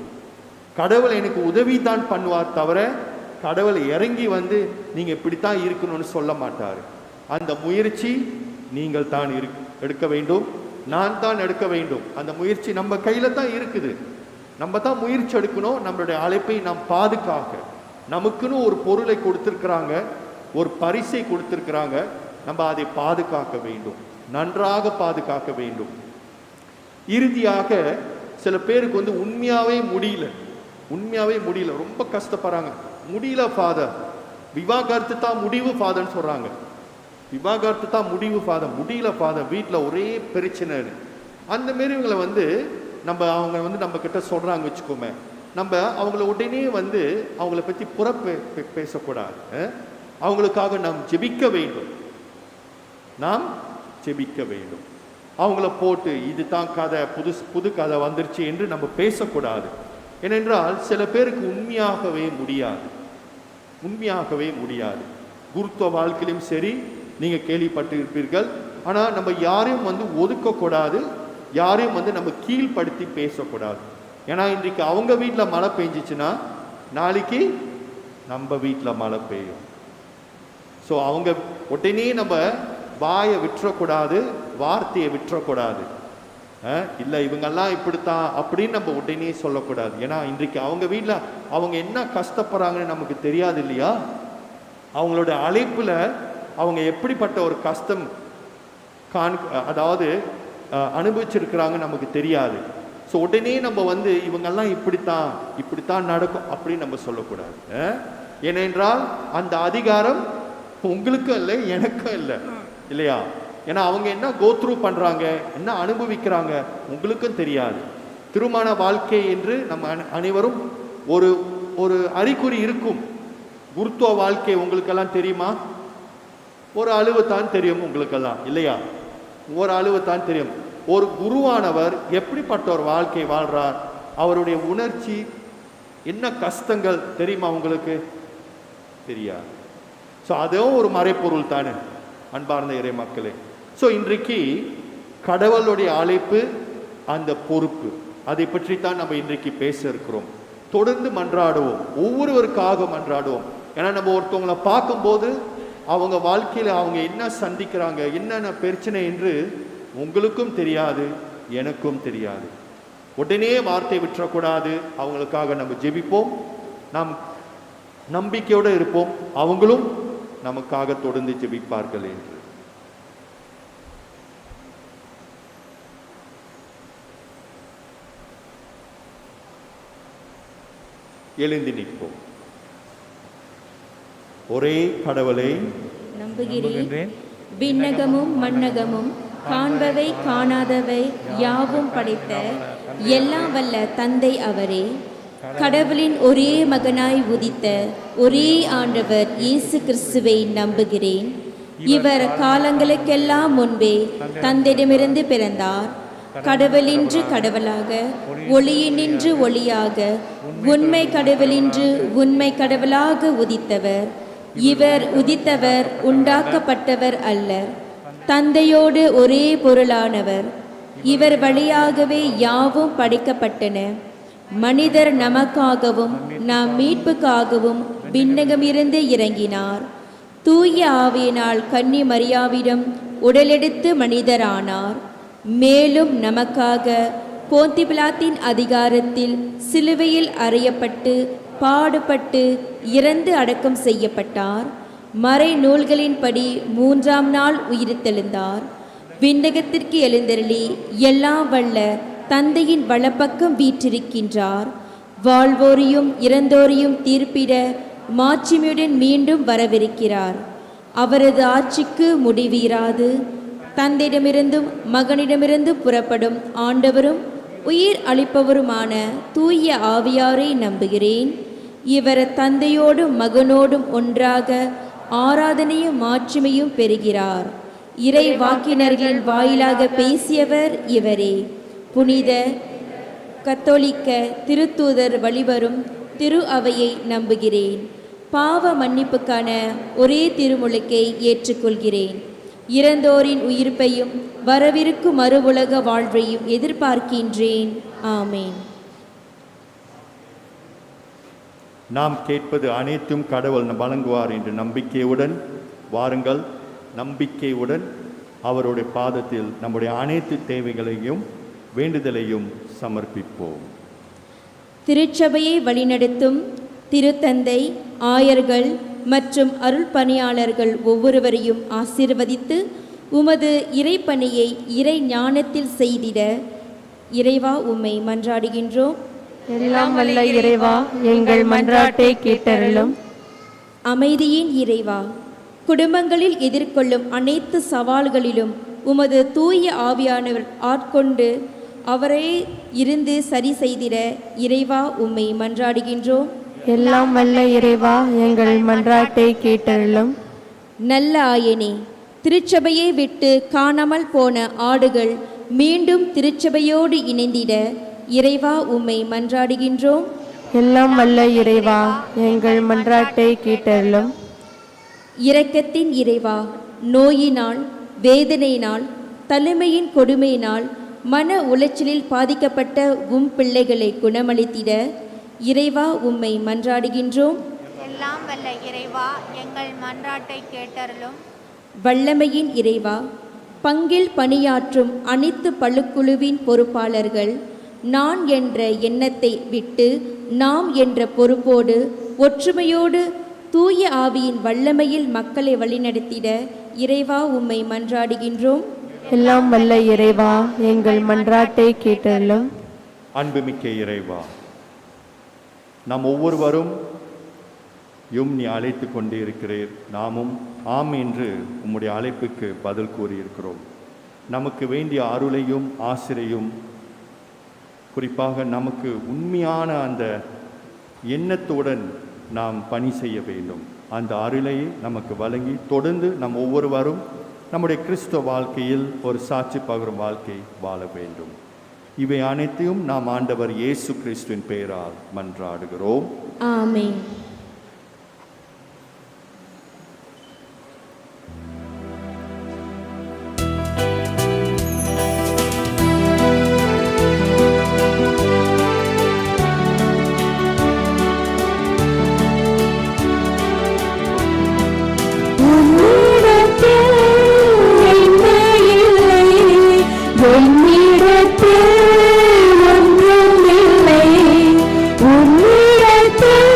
கடவுள் எனக்கு உதவி தான் பண்ணுவார் தவிர கடவுள் இறங்கி வந்து நீங்க இப்படித்தான் இருக்கணும்னு சொல்ல மாட்டார். அந்த முயற்சி நீங்கள் தான் எடுக்க வேண்டும், நான் தான் எடுக்க வேண்டும். அந்த முயற்சி நம்ம கையில தான் இருக்குது. நம்ம தான் முயற்சி எடுக்கணும். நம்மளுடைய அழைப்பை நாம் பாதுகாக்க நமக்குன்னு ஒரு பொருளை கொடுத்திருக்கிறாங்க, ஒரு பரிசை கொடுத்திருக்கிறாங்க. நம்ம அதை பாதுகாக்க வேண்டும், நன்றாக பாதுகாக்க வேண்டும். இறுதியாக சில பேருக்கு வந்து உண்மையாவே முடியல, ரொம்ப கஷ்டப்படுறாங்க. முடியல ஃபாதர், விவாகரத்து தான் முடிவு ஃபாதர்ன்னு சொல்றாங்க. விவாகரத்து தான் முடிவு ஃபாதர், முடியல ஃபாதர், வீட்டில் ஒரே பிரச்சனைன்னு. அந்த மாரி இவங்களை வந்து அவங்க வந்து நம்ம கிட்ட சொல்றாங்க வச்சுக்கோமே, நம்ம அவங்கள உடனே வந்து அவங்கள பற்றி பேசக்கூடாது. அவங்களுக்காக நாம் ஜெபிக்க வேண்டும். அவங்கள போட்டு இதுதான் கதை, புது கதை வந்துருச்சு என்று நம்ம பேசக்கூடாது. ஏனென்றால் சில பேருக்கு உண்மையாகவே முடியாது. குருத்துவ வாழ்க்கையிலும் சரி, நீங்க கேள்விப்பட்டு இருப்பீர்கள். ஆனா நம்ம யாரையும் வந்து ஒதுக்கக்கூடாது, யாரையும் வந்து நம்ம கீழ்படுத்தி பேசக்கூடாது. ஏன்னா இன்றைக்கு அவங்க வீட்டில் மழை பெஞ்சிச்சுன்னா நாளைக்கு நம்ம வீட்டில் மழை பெய்யும். ஸோ அவங்க உடனே நம்ம வாயை விட்டுறக்கூடாது, வார்த்தையை விட்டுறக்கூடாது. இல்லை இவங்கெல்லாம் இப்படித்தான் அப்படின்னு நம்ம உடனே சொல்லக்கூடாது. ஏன்னா இன்றைக்கு அவங்க வீட்டில் அவங்க என்ன கஷ்டப்படுறாங்கன்னு நமக்கு தெரியாது இல்லையா? அவங்களோட அழைப்பில் அவங்க எப்படிப்பட்ட ஒரு கஷ்டம் அதாவது அனுபவிச்சிருக்கிறாங்க நமக்கு தெரியாது. ஸோ உடனே நம்ம வந்து இவங்கெல்லாம் இப்படித்தான் நடக்கும் அப்படின்னு நம்ம சொல்லக்கூடாது. ஏனென்றால் அந்த அதிகாரம் உங்களுக்கும் இல்லை, எனக்கும் இல்லை இல்லையா? ஏன்னா அவங்க என்ன கோத்ரூ பண்றாங்க, என்ன அனுபவிக்கிறாங்க உங்களுக்கும் தெரியாது. திருமண வாழ்க்கை என்று நம்ம அனைவரும் ஒரு அறிகுறி இருக்கும். குருத்துவ வாழ்க்கை உங்களுக்கெல்லாம் தெரியுமா? ஒரு அளவு தான் தெரியும் உங்களுக்கெல்லாம் இல்லையா? ஒரு அளவு தான் தெரியும். ஒரு குருவானவர் எப்படிப்பட்ட ஒரு வாழ்க்கை வாழ்றார், அவருடைய உணர்ச்சி என்ன கஷ்டங்கள் தெரியுமா உங்களுக்கு? தெரியாது. ஸோ அதுவும் ஒரு மறைப்பொருள் தானே அன்பார்ந்த இறை மக்களே. ஸோ இன்றைக்கு கடவுளுடைய அழைப்பு, அந்த பொறுப்பு, அதை பற்றி தான் நம்ம இன்றைக்கு பேச இருக்கிறோம். தொடர்ந்து மன்றாடுவோம், ஒவ்வொருவருக்காக மன்றாடுவோம். ஏன்னா நம்ம ஒருத்தவங்களை பார்க்கும்போது அவங்க வாழ்க்கையில் அவங்க என்ன சந்திக்கிறாங்க, என்னென்ன பிரச்சனை என்று உங்களுக்கும் தெரியாது, எனக்கும் தெரியாது. உடனே வார்த்தை விட்டுறக்கூடாது. அவங்களுக்காக நம்ம ஜெபிப்போம், நாம் நம்பிக்கையோடு இருப்போம், அவங்களும் நமக்காக தொடர்ந்து ஜெபிப்பார்கள் என்று. எழுந்து நிற்போம். ஒரே கடவுளை நம்புகிறேன், விண்ணகமும் மண்ணகமும் காண்பவை காணாதவை யாவும் படைத்த எல்லாம் வல்ல தந்தை அவரே, கடவுளின் ஒரே மகனாய் உதித்த ஒரே ஆண்டவர் இயேசு கிறிஸ்துவை நம்புகிறேன். இவர் காலங்களுக்கெல்லாம் முன்பே தந்தையிடமிருந்து பிறந்தார். கடவுளின்று கடவுளாக, ஒளியினின்று ஒளியாக, உண்மை கடவுளின்று உண்மை கடவுளாக உதித்தவர். இவர் உதித்தவர், உண்டாக்கப்பட்டவர் அல்லர், தந்தையோடு ஒரே பொருளானவர். இவர் வழியாகவே யாவும் படைக்கப்பட்டன. மனிதர் நமக்காகவும் நாம் மீட்புக்காகவும் விண்ணகமிருந்து இறங்கினார். தூய ஆவியினால் கன்னி மரியாவிடம் உடலெடுத்து மனிதரானார். மேலும் நமக்காக போந்தி பிலாத்தின் அதிகாரத்தில் சிலுவையில் அறையப்பட்டு பாடுபட்டு இறந்து அடக்கம் செய்யப்பட்டார். மறை நூல்களின்படி 3ஆம் நாள் உயிர்த்தெழுந்தார். விண்ணகத்திற்கு எழுந்தருளி எல்லாம் வல்ல தந்தையின் வலப்பக்கம் வீற்றிருக்கின்றார். வாழ்வோரையும் இறந்தோரையும் தீர்ப்பிட மாட்சிமையுடன் மீண்டும் வரவிருக்கிறார். அவரது ஆட்சிக்கு முடிவீராது. தந்தையிடமிருந்தும் மகனிடமிருந்தும் புறப்படும் ஆண்டவரும் உயிர் அளிப்பவருமான தூய ஆவியாரை நம்புகிறேன். இவர் தந்தையோடும் மகனோடும் ஒன்றாக ஆராதனையும் மாட்சிமையும் பெறுகிறார். இறை வாக்கினர்களின் வாயிலாக பேசியவர் இவரே. புனித கத்தோலிக்க திருத்தூதர் வழிவரும் திரு அவையை நம்புகிறேன். பாவ மன்னிப்புக்கான ஒரே திருமுழுக்கை ஏற்றுக்கொள்கிறேன். இறந்தோரின் உயிர்ப்பையும் வரவிருக்கும் மறுவுலக வாழ்வையும் எதிர்பார்க்கின்றேன். ஆமேன். நாம் கேட்பது அனைத்தும் கடவுள் வழங்குவார் என்ற நம்பிக்கையுடன் வாருங்கள். நம்பிக்கையுடன் அவருடைய பாதத்தில் நம்முடைய அனைத்து தேவைகளையும் வேண்டுதலையும் சமர்ப்பிப்போம். திருச்சபையை வழிநடத்தும் திருத்தந்தை, ஆயர்கள் மற்றும் அருள் பணியாளர்கள் ஒவ்வொருவரையும் ஆசீர்வதித்து உமது இறைப்பணியை இறை ஞானத்தில் செய்திட இறைவா உம்மை மன்றாடுகின்றோம். எல்லாம் வல்ல இறைவா, எங்கள் மன்றாட்டை கேட்டருளும். அமைதியின் இறைவா, குடும்பங்களில் எதிர்கொள்ளும் அனைத்து சவால்களிலும் உமது தூய ஆவியானவர் ஆட்கொண்டு அவரே இருந்து சரி செய்திட இறைவா உம்மை மன்றாடுகின்றோம். எல்லாம் வல்ல இறைவா, எங்கள் மன்றாட்டை கேட்டருளும். நல்ல ஆயனே, திருச்சபையை விட்டு காணாமல் போன ஆடுகள் மீண்டும் திருச்சபையோடு இணைந்திட இறைவா உம்மை மன்றாடுகின்றோம். எல்லாம் வல்ல இறைவா, எங்கள் மன்றாட்டை கேட்டருளும். இரக்கத்தின் இறைவா, நோயினால், வேதனையினால், தனிமையின் கொடுமையினால், மன உளைச்சலில் பாதிக்கப்பட்ட பிள்ளைகளை குணமளித்திட இறைவா உம்மை மன்றாடுகின்றோம். எல்லாம் வல்ல இறைவா, எங்கள் மன்றாட்டை கேட்டருளும். வல்லமையின் இறைவா, பங்கில் பணியாற்றும் அனைத்து பழுக்குழுவின் பொறுப்பாளர்கள் நான் என்ற எண்ணத்தை விட்டு நாம் என்ற பொறுப்போடு ஒற்றுமையோடு தூய ஆவியின் வல்லமையில் மக்களை வழிநடத்திட இறைவா உம்மை மன்றாடுகின்றோம். எல்லாம் வல்ல இறைவா, எங்கள் மன்றாட்டை கேட்டருளும். அன்புமிக்க இறைவா, நாம் ஒவ்வொருவரும் நீ அழைத்து கொண்டே இருக்கிறீர். நாமும் ஆம் என்று உம்முடைய அழைப்புக்கு பதில் கூறியிருக்கிறோம். நமக்கு வேண்டிய அருளையும் ஆசிரையும், குறிப்பாக நமக்கு உண்மையான அந்த எண்ணத்துடன் நாம் பணி செய்ய வேண்டும். அந்த அருளை நமக்கு வழங்கி தொடர்ந்து நம் ஒவ்வொருவரும் நம்முடைய கிறிஸ்துவ வாழ்க்கையில் ஒரு சாட்சி பகரும் வாழ்க்கை வாழ வேண்டும். இவை அனைத்தையும் நாம் ஆண்டவர் இயேசு கிறிஸ்துவின் பெயரால் மன்றாடுகிறோம். ஆமென். உன்னிடத்தில்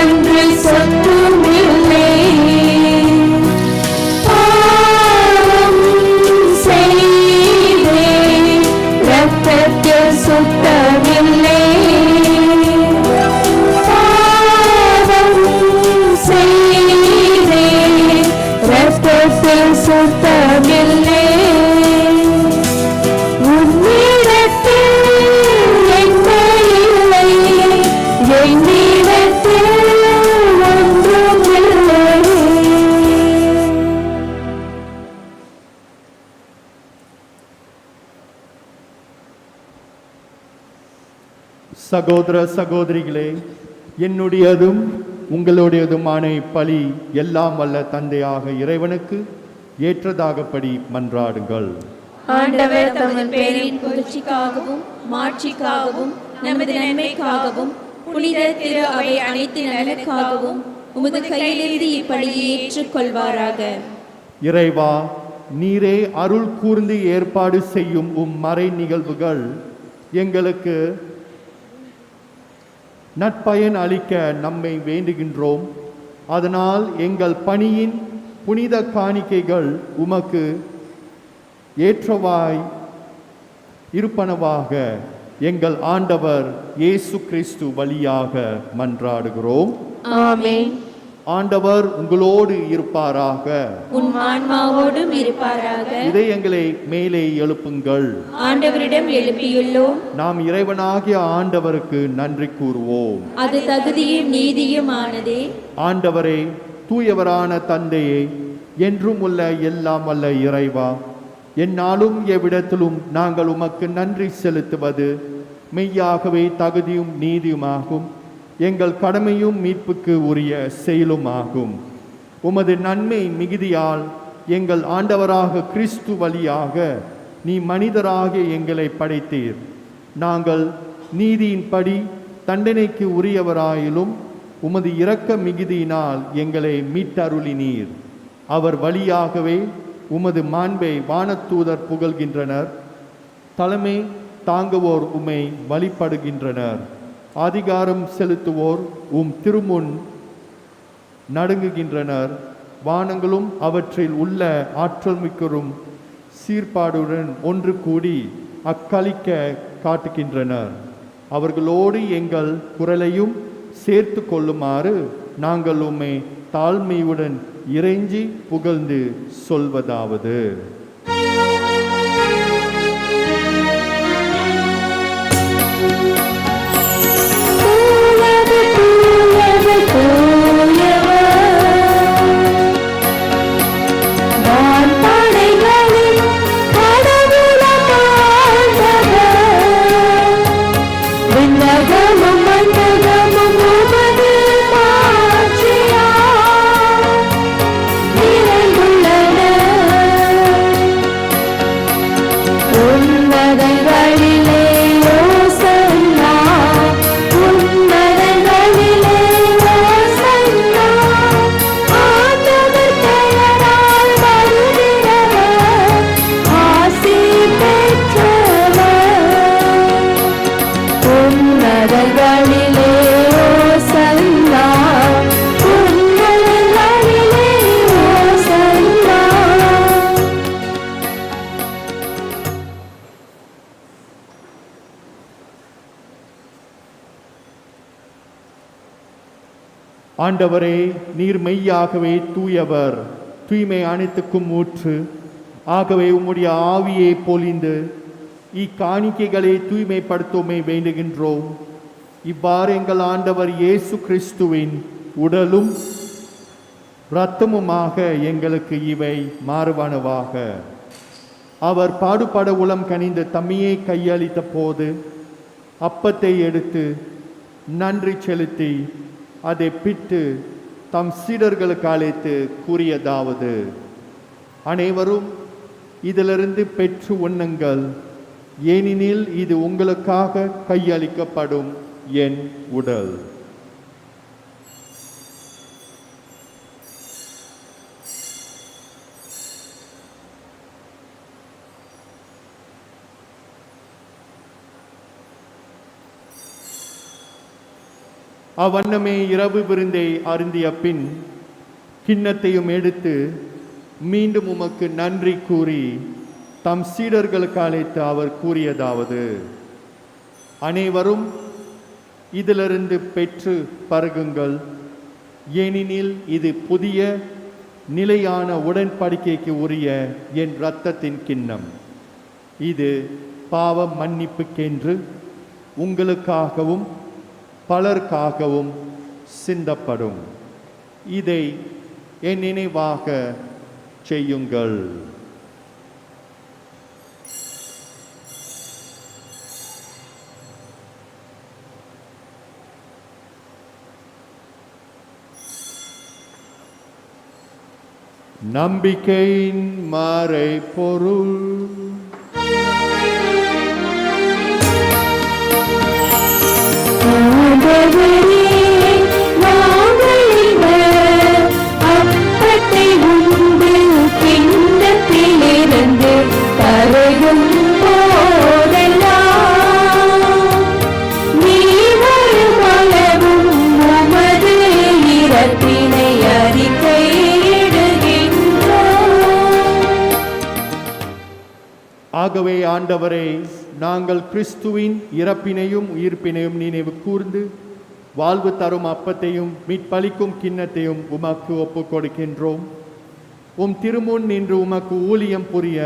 நன்றி சொத்துமில்லை. பாவம் செய்தேன், இரத்தத்தில் சுத்தமில்லை. பாவம் செய்தேன், இரத்தத்தில் சுத்தமில்லை. சகோதர சகோதரிகளே, என்னுடையதும் உங்களுடையதுமான பலி எல்லாம் வல்ல தந்தையாக இறைவனுக்கு ஏற்றதாகப்படி மன்றாடுங்கள். ஆண்டவர் தமது பேரின் புகழ்ச்சிக்காகவும் மாட்சிக்காகவும் நமது நன்மைக்காகவும் புனித திரு அவை அனைத்து நலனுக்காகவும் உமது கையிலிருந்து இப்பலியை ஏற்றுக்கொள்வாராக. இறைவா, நீரே அருள் கூர்ந்து ஏற்பாடு செய்யும் மறை நிகழ்வுகள் எங்களுக்கு நற்பயன் அளிக்க நம்மை வேண்டுகின்றோம். அதனால் எங்கள் பணியின் புனித காணிக்கைகள் உமக்கு ஏற்றவாய் இருப்பனவாக எங்கள் ஆண்டவர் இயேசு கிறிஸ்து வழியாக மன்றாடுகிறோம். ஆமென். ஆண்டவர் உங்களோடு இருப்பாராக. உன் ஆன்மாவோடும் இருப்பாராக. இதயங்களை மேலே எழுப்புங்கள். ஆண்டவரிடம் எழுப்பியுள்ளோம். நாம் இறைவனாகிய ஆண்டவருக்கு நன்றி கூறுவோம். அது தகுதியும் நீதியும் ஆனதே. ஆண்டவரே, தூயவரான தந்தையே, என்றும் உள்ள எல்லாம் வல்ல இறைவா, எந்நாளும் எவ்விடத்திலும் நாங்கள் உமக்கு நன்றி செலுத்துவது மெய்யாகவே தகுதியும் நீதியுமாகும். எங்கள் கடமையும் மீட்புக்கு உரிய செயலுமாகும். உமது நன்மை மிகுதியால் எங்கள் ஆண்டவராக கிறிஸ்து வழியாக நீ மனிதராக எங்களை படைத்தீர். நாங்கள் நீதியின்படி தண்டனைக்கு உரியவராயிலும் உமது இரக்க மிகுதியினால் எங்களை மீட்டருளினீர். அவர் வழியாகவே உமது மாண்பை வானத்தூதர் புகழ்கின்றனர். தலைமை தாங்குவோர் உம்மை வழிபடுகின்றனர். அதிகாரம் செலுத்துவோர் திருமுன் நடுங்குகின்றனர். வானங்களும் அவற்றில் உள்ள ஆற்றல் மிக்கரும் சீர்பாடுடன் ஒன்று கூடி அக்களிக்க காட்டுகின்றனர். அவர்களோடு எங்கள் குரலையும் சேர்த்து கொள்ளுமாறு நாங்கள் உம்மை தாழ்மையுடன் இறைஞ்சி புகழ்ந்து சொல்வதாவது: ஆண்டவரே, நீர் மெய்யாகவே தூயவர், தூய்மை அனைத்துக்கும் ஊற்று. ஆகவே உம்முடைய ஆவியை பொழிந்து இக்காணிக்கைகளை தூய்மைப்படுத்துமை வேண்டுகின்றோம். இவ்வாறு எங்கள் ஆண்டவர் இயேசு கிறிஸ்துவின் உடலும் இரத்தமுமாக எங்களுக்கு இவை மாறுவனவாக. அவர் பாடுபட உளம் கனிந்து தம்மையை கையளித்த போது அப்பத்தை எடுத்து நன்றி செலுத்தி அதை பிட்டு தம் சீடர்களுக்கு அழைத்து கூறியதாவது: அனைவரும் இதிலிருந்து பெற்று உண்ணுங்கள், ஏனெனில் இது உங்களுக்காக கையளிக்கப்படும் என் உடல். அவ்வண்ணமே இரவு விருந்தை அருந்திய பின் கிண்ணத்தையும் எடுத்து மீண்டும் உமக்கு நன்றி கூறி தம் சீடர்களுக்கு அழைத்து அவர் கூறியதாவது: அனைவரும் இதிலிருந்து பெற்று பருகுங்கள், ஏனெனில் இது புதிய நிலையான உடன்படிக்கைக்கு உரிய என் இரத்தத்தின் கிண்ணம். இது பாவ மன்னிப்புக்கென்று உங்களுக்காகவும் பலருக்காகவும் சிந்தப்படும். இதை என் நினைவாக செய்யுங்கள். நம்பிக்கையின் மறைபொருள். ஆகவே ஆண்டவரே, நாங்கள் கிறிஸ்துவின் இறப்பினையும் உயிர்ப்பினையும் நினைவு கூர்ந்து வாழ்வு தரும் அப்பத்தையும் மீட்பளிக்கும் கிண்ணத்தையும் உமக்கு ஒப்புக் கொடுக்கின்றோம். உம் திருமுன் நின்று உமக்கு ஊழியம் புரிய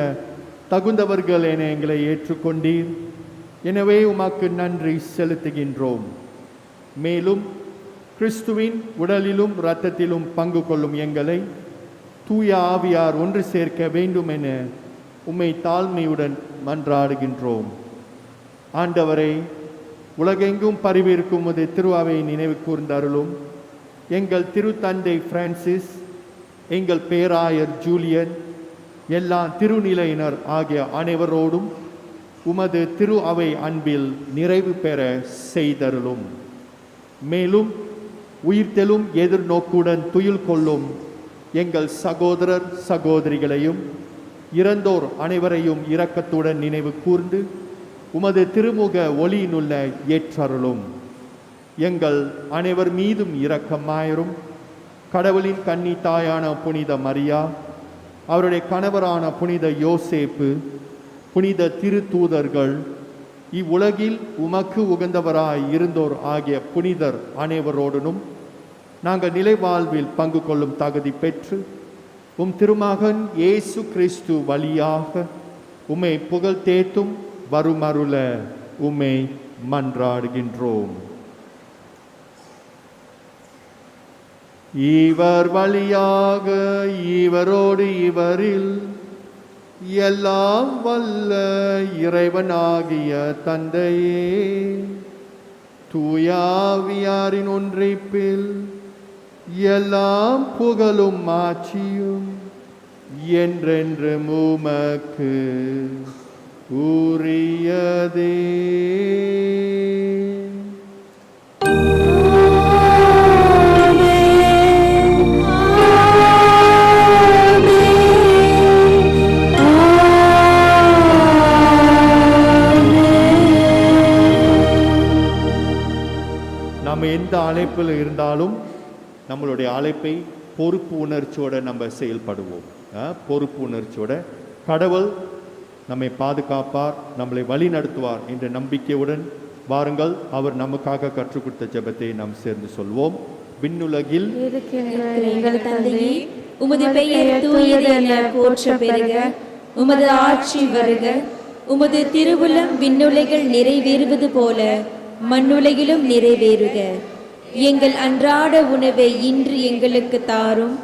தகுந்தவர்கள் என எங்களை ஏற்றுக்கொண்டீர். எனவே உமக்கு நன்றி செலுத்துகின்றோம். மேலும் கிறிஸ்துவின் உடலிலும் இரத்தத்திலும் பங்கு கொள்ளும் எங்களை தூய ஆவியார் ஒன்று சேர்க்க வேண்டும் என உம்மை தாழ்மையுடன் மன்றாடுகின்றோம். ஆண்டவரை, உலகெங்கும் பரவியிருக்கும் உமது திருவாவை நினைவு கூர்ந்தருளும். எங்கள் திருத்தந்தை பிரான்சிஸ், எங்கள் பேராயர் ஜூலியன், எல்லா திருநிலையினர் ஆகிய அனைவரோடும் உமது திரு அவை அன்பில் நிறைவு பெற செய்தருளும். மேலும் உயிர்த்தெழும் எதிர்நோக்குடன் துயில் கொள்ளும் எங்கள் சகோதரர் சகோதரிகளையும் இறந்தோர் அனைவரையும் இரக்கத்துடன் நினைவு கூர்ந்து உமது திருமுக ஒளியினுள்ள ஏற்றருளும். எங்கள் அனைவர் மீதும் இரக்கமாயிரும். கடவுளின் கன்னி தாயான புனித மரியா, அவருடைய கணவரான புனித யோசேப்பு, புனித திருத்தூதர்கள், இவ்வுலகில் உமக்கு உகந்தவராய் இருந்தோர் ஆகிய புனிதர் அனைவரோடனும் நாங்கள் நிலைவாழ்வில் பங்கு கொள்ளும் தகுதி பெற்று உம் திருமகன் இயேசு கிறிஸ்து வழியாக உம்மை புகழ் தேத்தும் வருமருள உம்மை மன்றாடுகின்றோம். இவர் வழியாக இவரோடு இவரில் எல்லாம் வல்ல இறைவனாகிய தந்தையே, தூயாவியாரின் ஒன்றிப்பில் எல்லாம் புகழும் ஆட்சியும் என்றென்று உமக்கு உரியதே. நம்ம எந்த அழைப்பில் இருந்தாலும் நம்மளுடைய அழைப்பை பொறுப்பு உணர்ச்சியோட நம்ம செயல்படுவோம். பொறுப்பு உணர்ச்சியோட கடவுள் நம்மை பாதுகாப்பார், நம்மளை வழி நடத்துவார் என்ற நம்பிக்கையுடன் வாருங்கள், அவர் நமக்காக கற்றுக் கொடுத்த ஜெபத்தை நாம் சேர்ந்து சொல்வோம். விண்ணுலகில் எங்கள் தந்தையே, உமது பெயர் தூயது என போற்ற பெறுக. உமது ஆட்சி வருக. உமது திருவுளம் விண்ணுலகில் நிறைவேறுவது போல மண்ணுலகிலும் நிறைவேறுக. எங்கள் அன்றாட உணவை இன்று எங்களுக்கு தாரும்.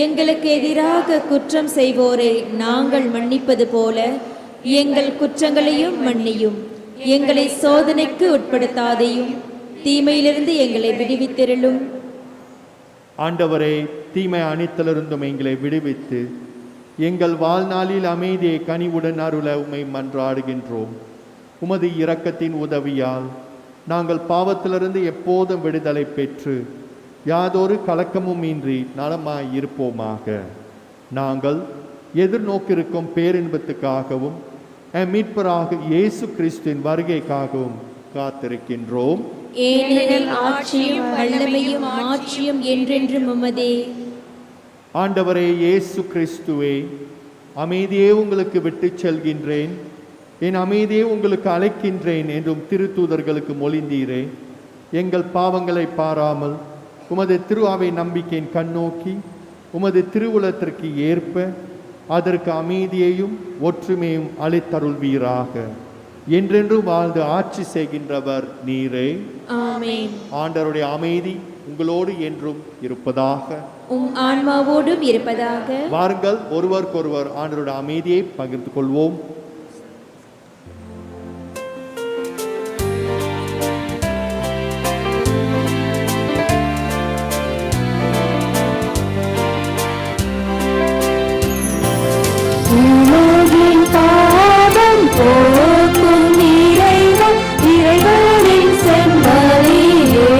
எங்களுக்கு எதிராக குற்றம் செய்வோரை நாங்கள் மன்னிப்பது போல எங்கள் குற்றங்களையும் மன்னியும். எங்களை சோதனைக்கு உட்படுத்தாதையும், தீமையிலிருந்து எங்களை விடுவித்திருளும். ஆண்டவரே, தீமை அனைத்திலிருந்தும் எங்களை விடுவித்து எங்கள் வாழ்நாளில் அமைதியை கனிவுடன் அருள உம்மை மன்றாடுகின்றோம். உமது இரக்கத்தின் உதவியால் நாங்கள் பாவத்திலிருந்து எப்போதும் விடுதலை பெற்று யாதொரு கலக்கமும் இன்றி நலமாய் இருப்போமாக. நாங்கள் எதிர்நோக்கிருக்கும் பேரின்பத்துக்காகவும் மீட்பராக இயேசு கிறிஸ்துவின் வருகைக்காகவும் காத்திருக்கின்றோம். ஏனெனில் ஆட்சியும் வல்லமையும் மாட்சியும் என்றென்றும் உமதே. ஆண்டவரே இயேசு கிறிஸ்துவே, அமைதியே உங்களுக்கு விட்டுச் செல்கின்றேன், என் அமைதியை உங்களுக்கு அழைக்கின்றேன் என்றும் திருத்தூதர்களுக்கு மொழிந்தீரே. எங்கள் பாவங்களை பாராமல் உமது திரு அவை நம்பிக்கையின் கண்ணோக்கி உமது திருவுளத்திற்கு ஏற்ப அதற்கு அமைதியையும் ஒற்றுமையும் அளித்தருள்வீராக. என்றென்றும் வாழ்ந்து ஆட்சி செய்கின்றவர் நீரே. ஆமென். ஆண்டவருடைய அமைதி உங்களோடு என்றும் இருப்பதாக. உம் ஆன்மாவோடும் இருப்பதாக. வாருங்கள், ஒருவருக்கொருவர் ஆண்டவருடைய அமைதியை பகிர்ந்து கொள்வோம். உலகின் பாவம் போக்கும் இறைவன், இறைவனின் செம்மறியே,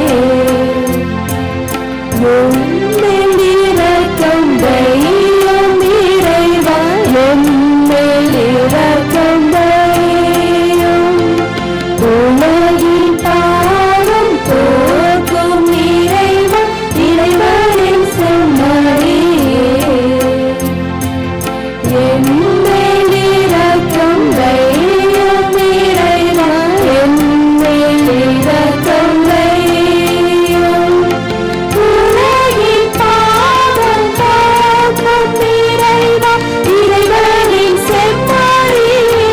உம்மில் இரக்கம் வையும் இறைவா, உம்மில் இரக்கம் வையும். உலகின் பாவம் போக்கும் இறைவன், இறைவனின் செம்மறியே, என்மேல் இரக்கம் வையும் இறைவா, என்மேல் இரக்கம் வையும். உலகின் பாவம் போக்கும் இறைவா, இறைவனின் செம்மறியே,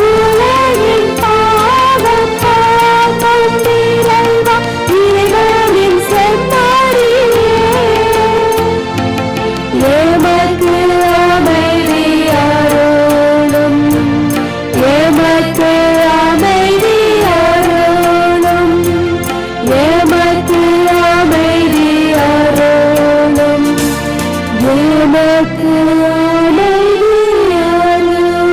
உலகின் பாவம் போக்கும் இறைவா, இறைவனின் செம்மறியே, எமக்கு அமைதி அருளும், எமக்கு அமைதி அருளும், எமக்கு அமைதி அருளும், எமக்கு அமைதி அருளும்.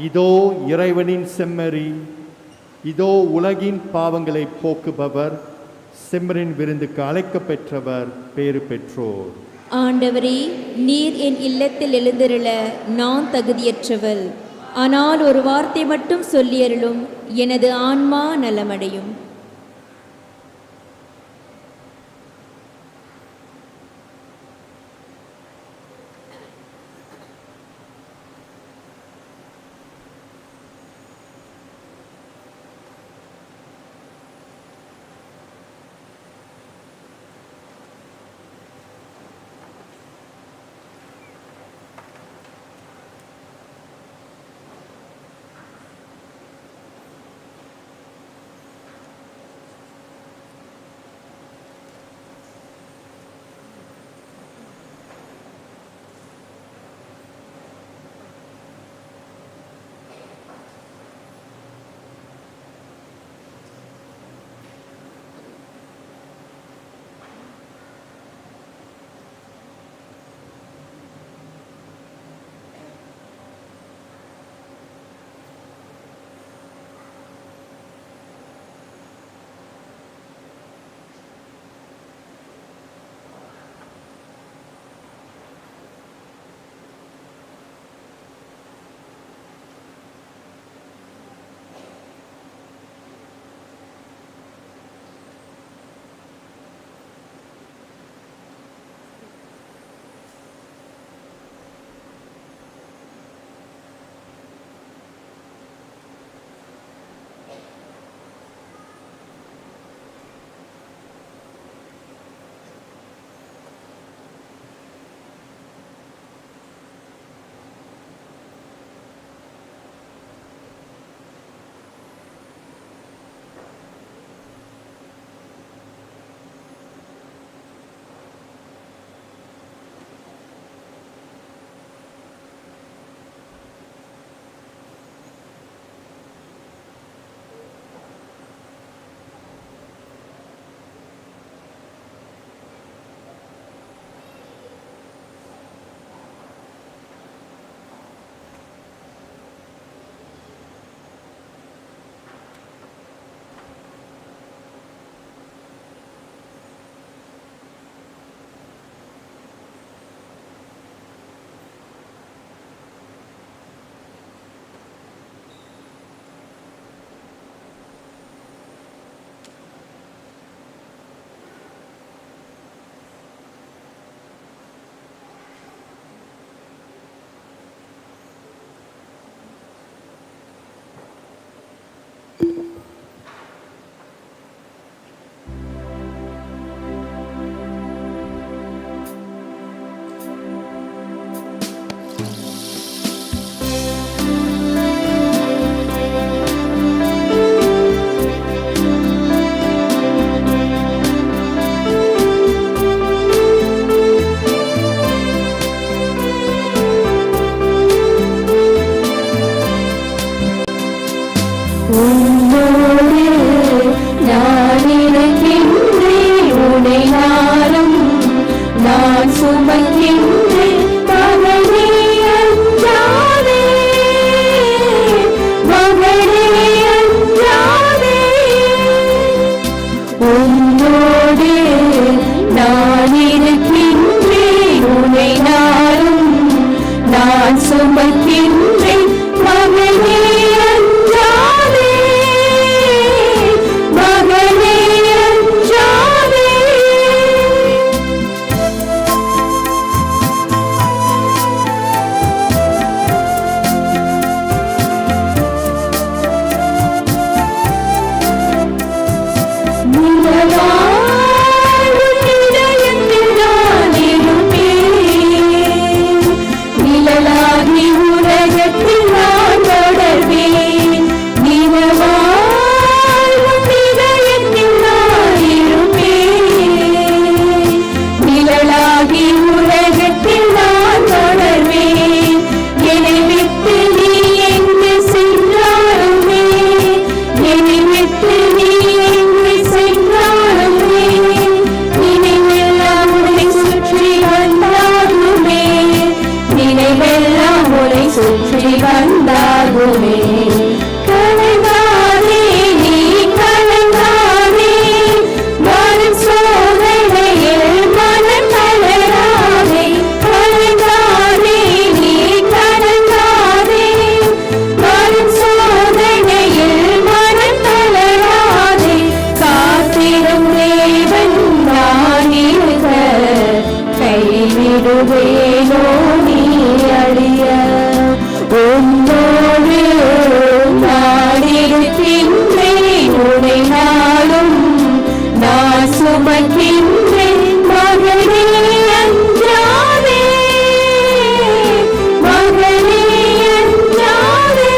இதோ இறைவனின் செம்மறி, இதோ உலகின் பாவங்களை போக்குபவர், செம்மறின் விருந்துக்கு அழைக்கப் பெற்றவர், பேறு பெற்றோர். ஆண்டவரே, நீர் என் இல்லத்தில் எழுந்தருள நான் தகுதியற்றவள். ஆனால் ஒரு வார்த்தை மட்டும் சொல்லியருளும், எனது ஆன்மா நலமடையும். இருக்கின்றேன் மகனே அஞ்சாதே மகனே அஞ்சாதே. நிழலாகி உலகத்தில் நான் தொடர்வேன் நிலவாழும் இதயத்தில் நான் இருப்பேன் நிழலாகி உலகத்தில் நான் தொடர்வேன் என்னை விட்டு நீ எங்கு சென்றாலுமே என்னை விட்டு நீ எங்கு சென்றாலுமே நினைவெல்லாம் உன்னை சுற்றி வந்தாகுமே நினைவெல்லாம் உன்னை சுற்றி வந்தாகுமே. கலங்காதே நீ கலங்காதே வரும் சோதனையில் மனம் தளராதே கலங்காதே நீ கலங்காதே வரும் சோதனையில் மனம் தளராதே. காத்திரும் தேவன் நான் இருக்க கைவிடுவேனோ நீ அழிய உன்னோடு நான் இருக்கின்றேன் உன்னை நாளும் நான் சுமக்கின்றேன் மகனே அஞ்சாதே மகனே அஞ்சாதே.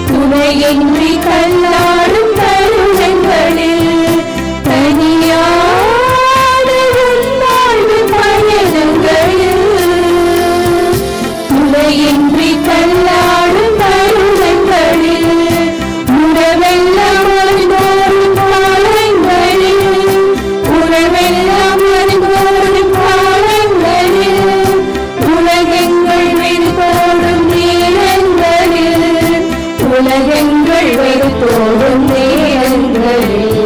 துணையின்றி கல்லாடும் தருணங்களில் தனியாடு வாழ்வு பயணங்களில் துணையின்றி கல்லாடும் தருணங்களில் உறவெல்லாம் அறிந்தோரும் காலங்களில் உறவெல்லாம் அறிந்தோரும் காலங்களில் உலகங்கள் வெறுத்தோடும் நேரங்களில் உலகங்கள் வெறுத்தோடும் நேரங்களில்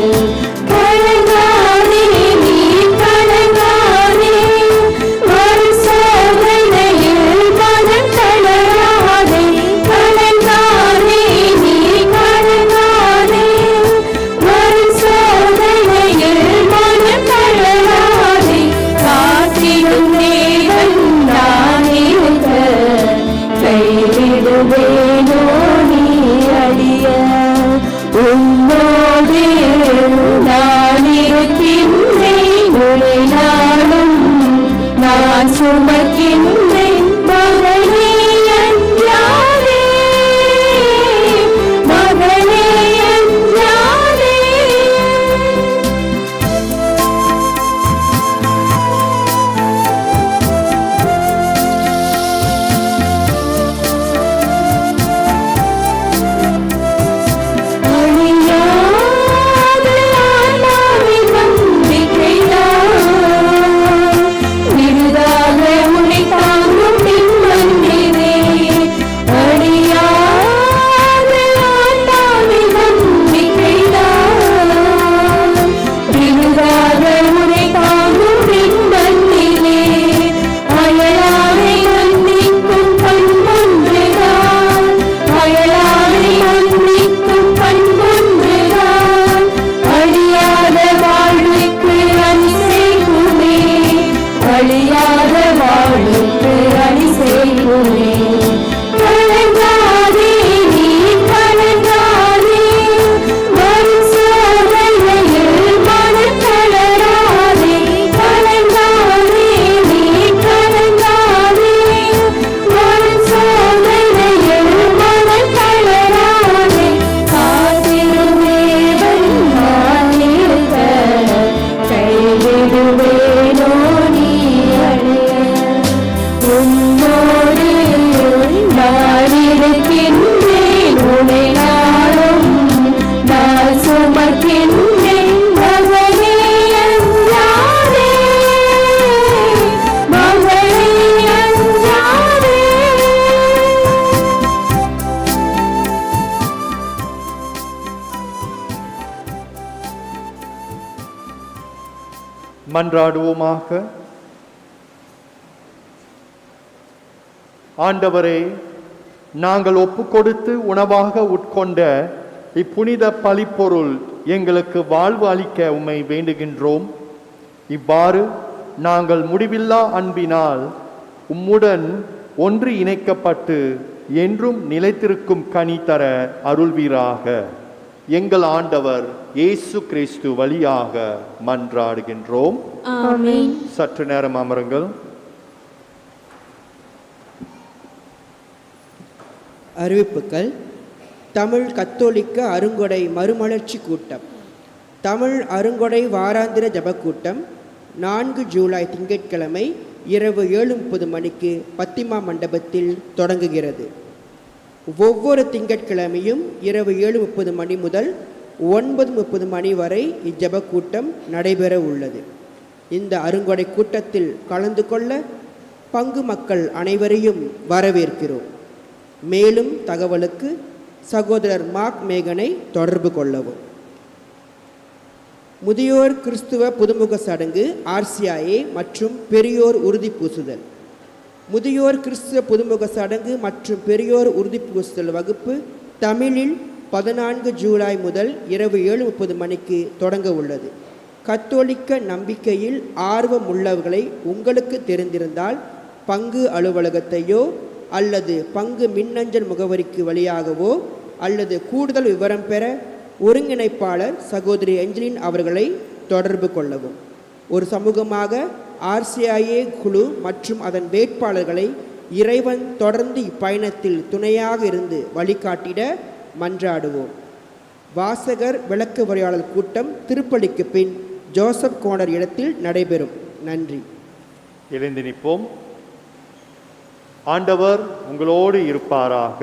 கலங்காதே நீ கலங்காதே வரும் சோதனையில் மனம் தளராதே கலங்காதே நீ கலங்காதே வரும் சோதனையில் மனம் தளராதே. காத்திடும் தேவன் நான் இருக்க கைவிடுவேனோ நீ அழிய உன்னோடு நான் இருக்கின்றேன் உன்னை நாளும் நான் சுமக்கின்றேன் மகனே அஞ்சாதே மகனே அஞ்சாதே. மன்றாடுவோமாக. ஆண்டவரே, நாங்கள் ஒப்புக்கொடுத்து உணவாக உட்கொண்ட இப்புனித பலிப்பொருள் எங்களுக்கு வாழ்வு அளிக்க உம்மை வேண்டுகின்றோம். இவ்வாறு நாங்கள் முடிவில்லா அன்பினால் உம்முடன் ஒன்று இணைக்கப்பட்டு என்றும் நிலைத்திருக்கும் கனி தர அருள்வீராக. எங்கள் ஆண்டவர் இயேசு கிறிஸ்து வழியாக மன்றாடுகின்றோம். ஆமென். சற்று நேரம் அமருங்கள். அறிவிப்புகள். தமிழ் கத்தோலிக்க அருங்கொடை மறுமலர்ச்சி கூட்டம். தமிழ் அருங்கொடை வாராந்திர ஜபக்கூட்டம் 4 ஜூலை திங்கட்கிழமை இரவு 7:30 மணிக்கு பத்திமா மண்டபத்தில் தொடங்குகிறது. ஒவ்வொரு திங்கட்கிழமையும் இரவு 7:30 மணி முதல் 9:30 மணி வரை இஜபக்கூட்டம் நடைபெற உள்ளது. இந்த அருங்கொடை கூட்டத்தில் கலந்து கொள்ள பங்கு மக்கள் அனைவரையும் வரவேற்கிறோம். மேலும் தகவலுக்கு சகோதரர் மார்க் மேகனை தொடர்பு கொள்ளவும். முதியோர் கிறிஸ்துவ புதுமுக சடங்கு RCIA மற்றும் பெரியோர் உறுதி பூசுதல். முதியோர் கிறிஸ்துவ புதுமுக சடங்கு மற்றும் பெரியோர் உறுதி பூசுதல் வகுப்பு தமிழில் 14 ஜூலை முதல் இரவு 7:30 மணிக்கு தொடங்க உள்ளது. கத்தோலிக்க நம்பிக்கையில் ஆர்வம் உள்ளவர்களை உங்களுக்கு தெரிந்திருந்தால் பங்கு அலுவலகத்தையோ அல்லது பங்கு மின்னஞ்சல் முகவரிக்கு வழியாகவோ அல்லது கூடுதல் விவரம் பெற ஒருங்கிணைப்பாளர் சகோதரி ஏஞ்சலின் அவர்களை தொடர்பு கொள்ளவும். ஒரு சமூகமாக RCIA குழு மற்றும் அதன் வேட்பாளர்களை இறைவன் தொடர்ந்து இப்பயணத்தில் துணையாக இருந்து வழிகாட்டிட மன்றாடுவோம். வாசகர் விளக்க உரையாடல் கூட்டம் திருப்பலிக்கு பின் ஜோசப் கோனர் இடத்தில் நடைபெறும். நன்றி. எழுந்து நிற்போம். ஆண்டவர் உங்களோடு இருப்பாராக.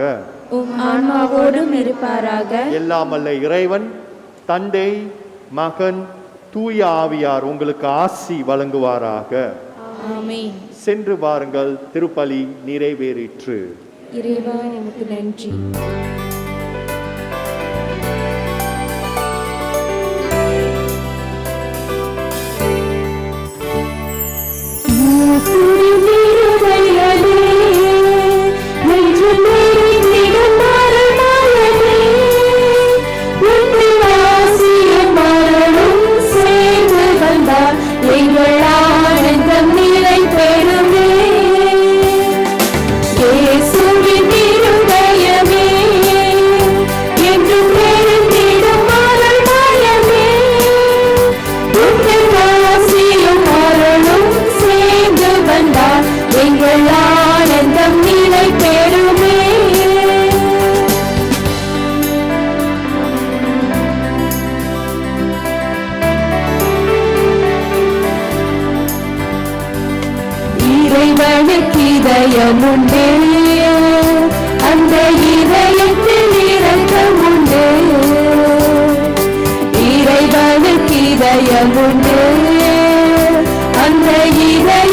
உம் ஆன்மாவோடும் இருப்பாராக. எல்லாம் வல்ல இறைவன் தந்தை, மகன், தூய ஆவியார் உங்களுக்கு ஆசி வழங்குவாராக. ஆமென். சென்று வாருங்கள், திருப்பலி நிறைவேறிற்று. இறைவா உமக்கு நன்றி. இதயமுண்டே, அந்த இதயத்தில் இரக்கமுண்டே. இறைவனுக்கு இதயமுண்டே, அந்த இதய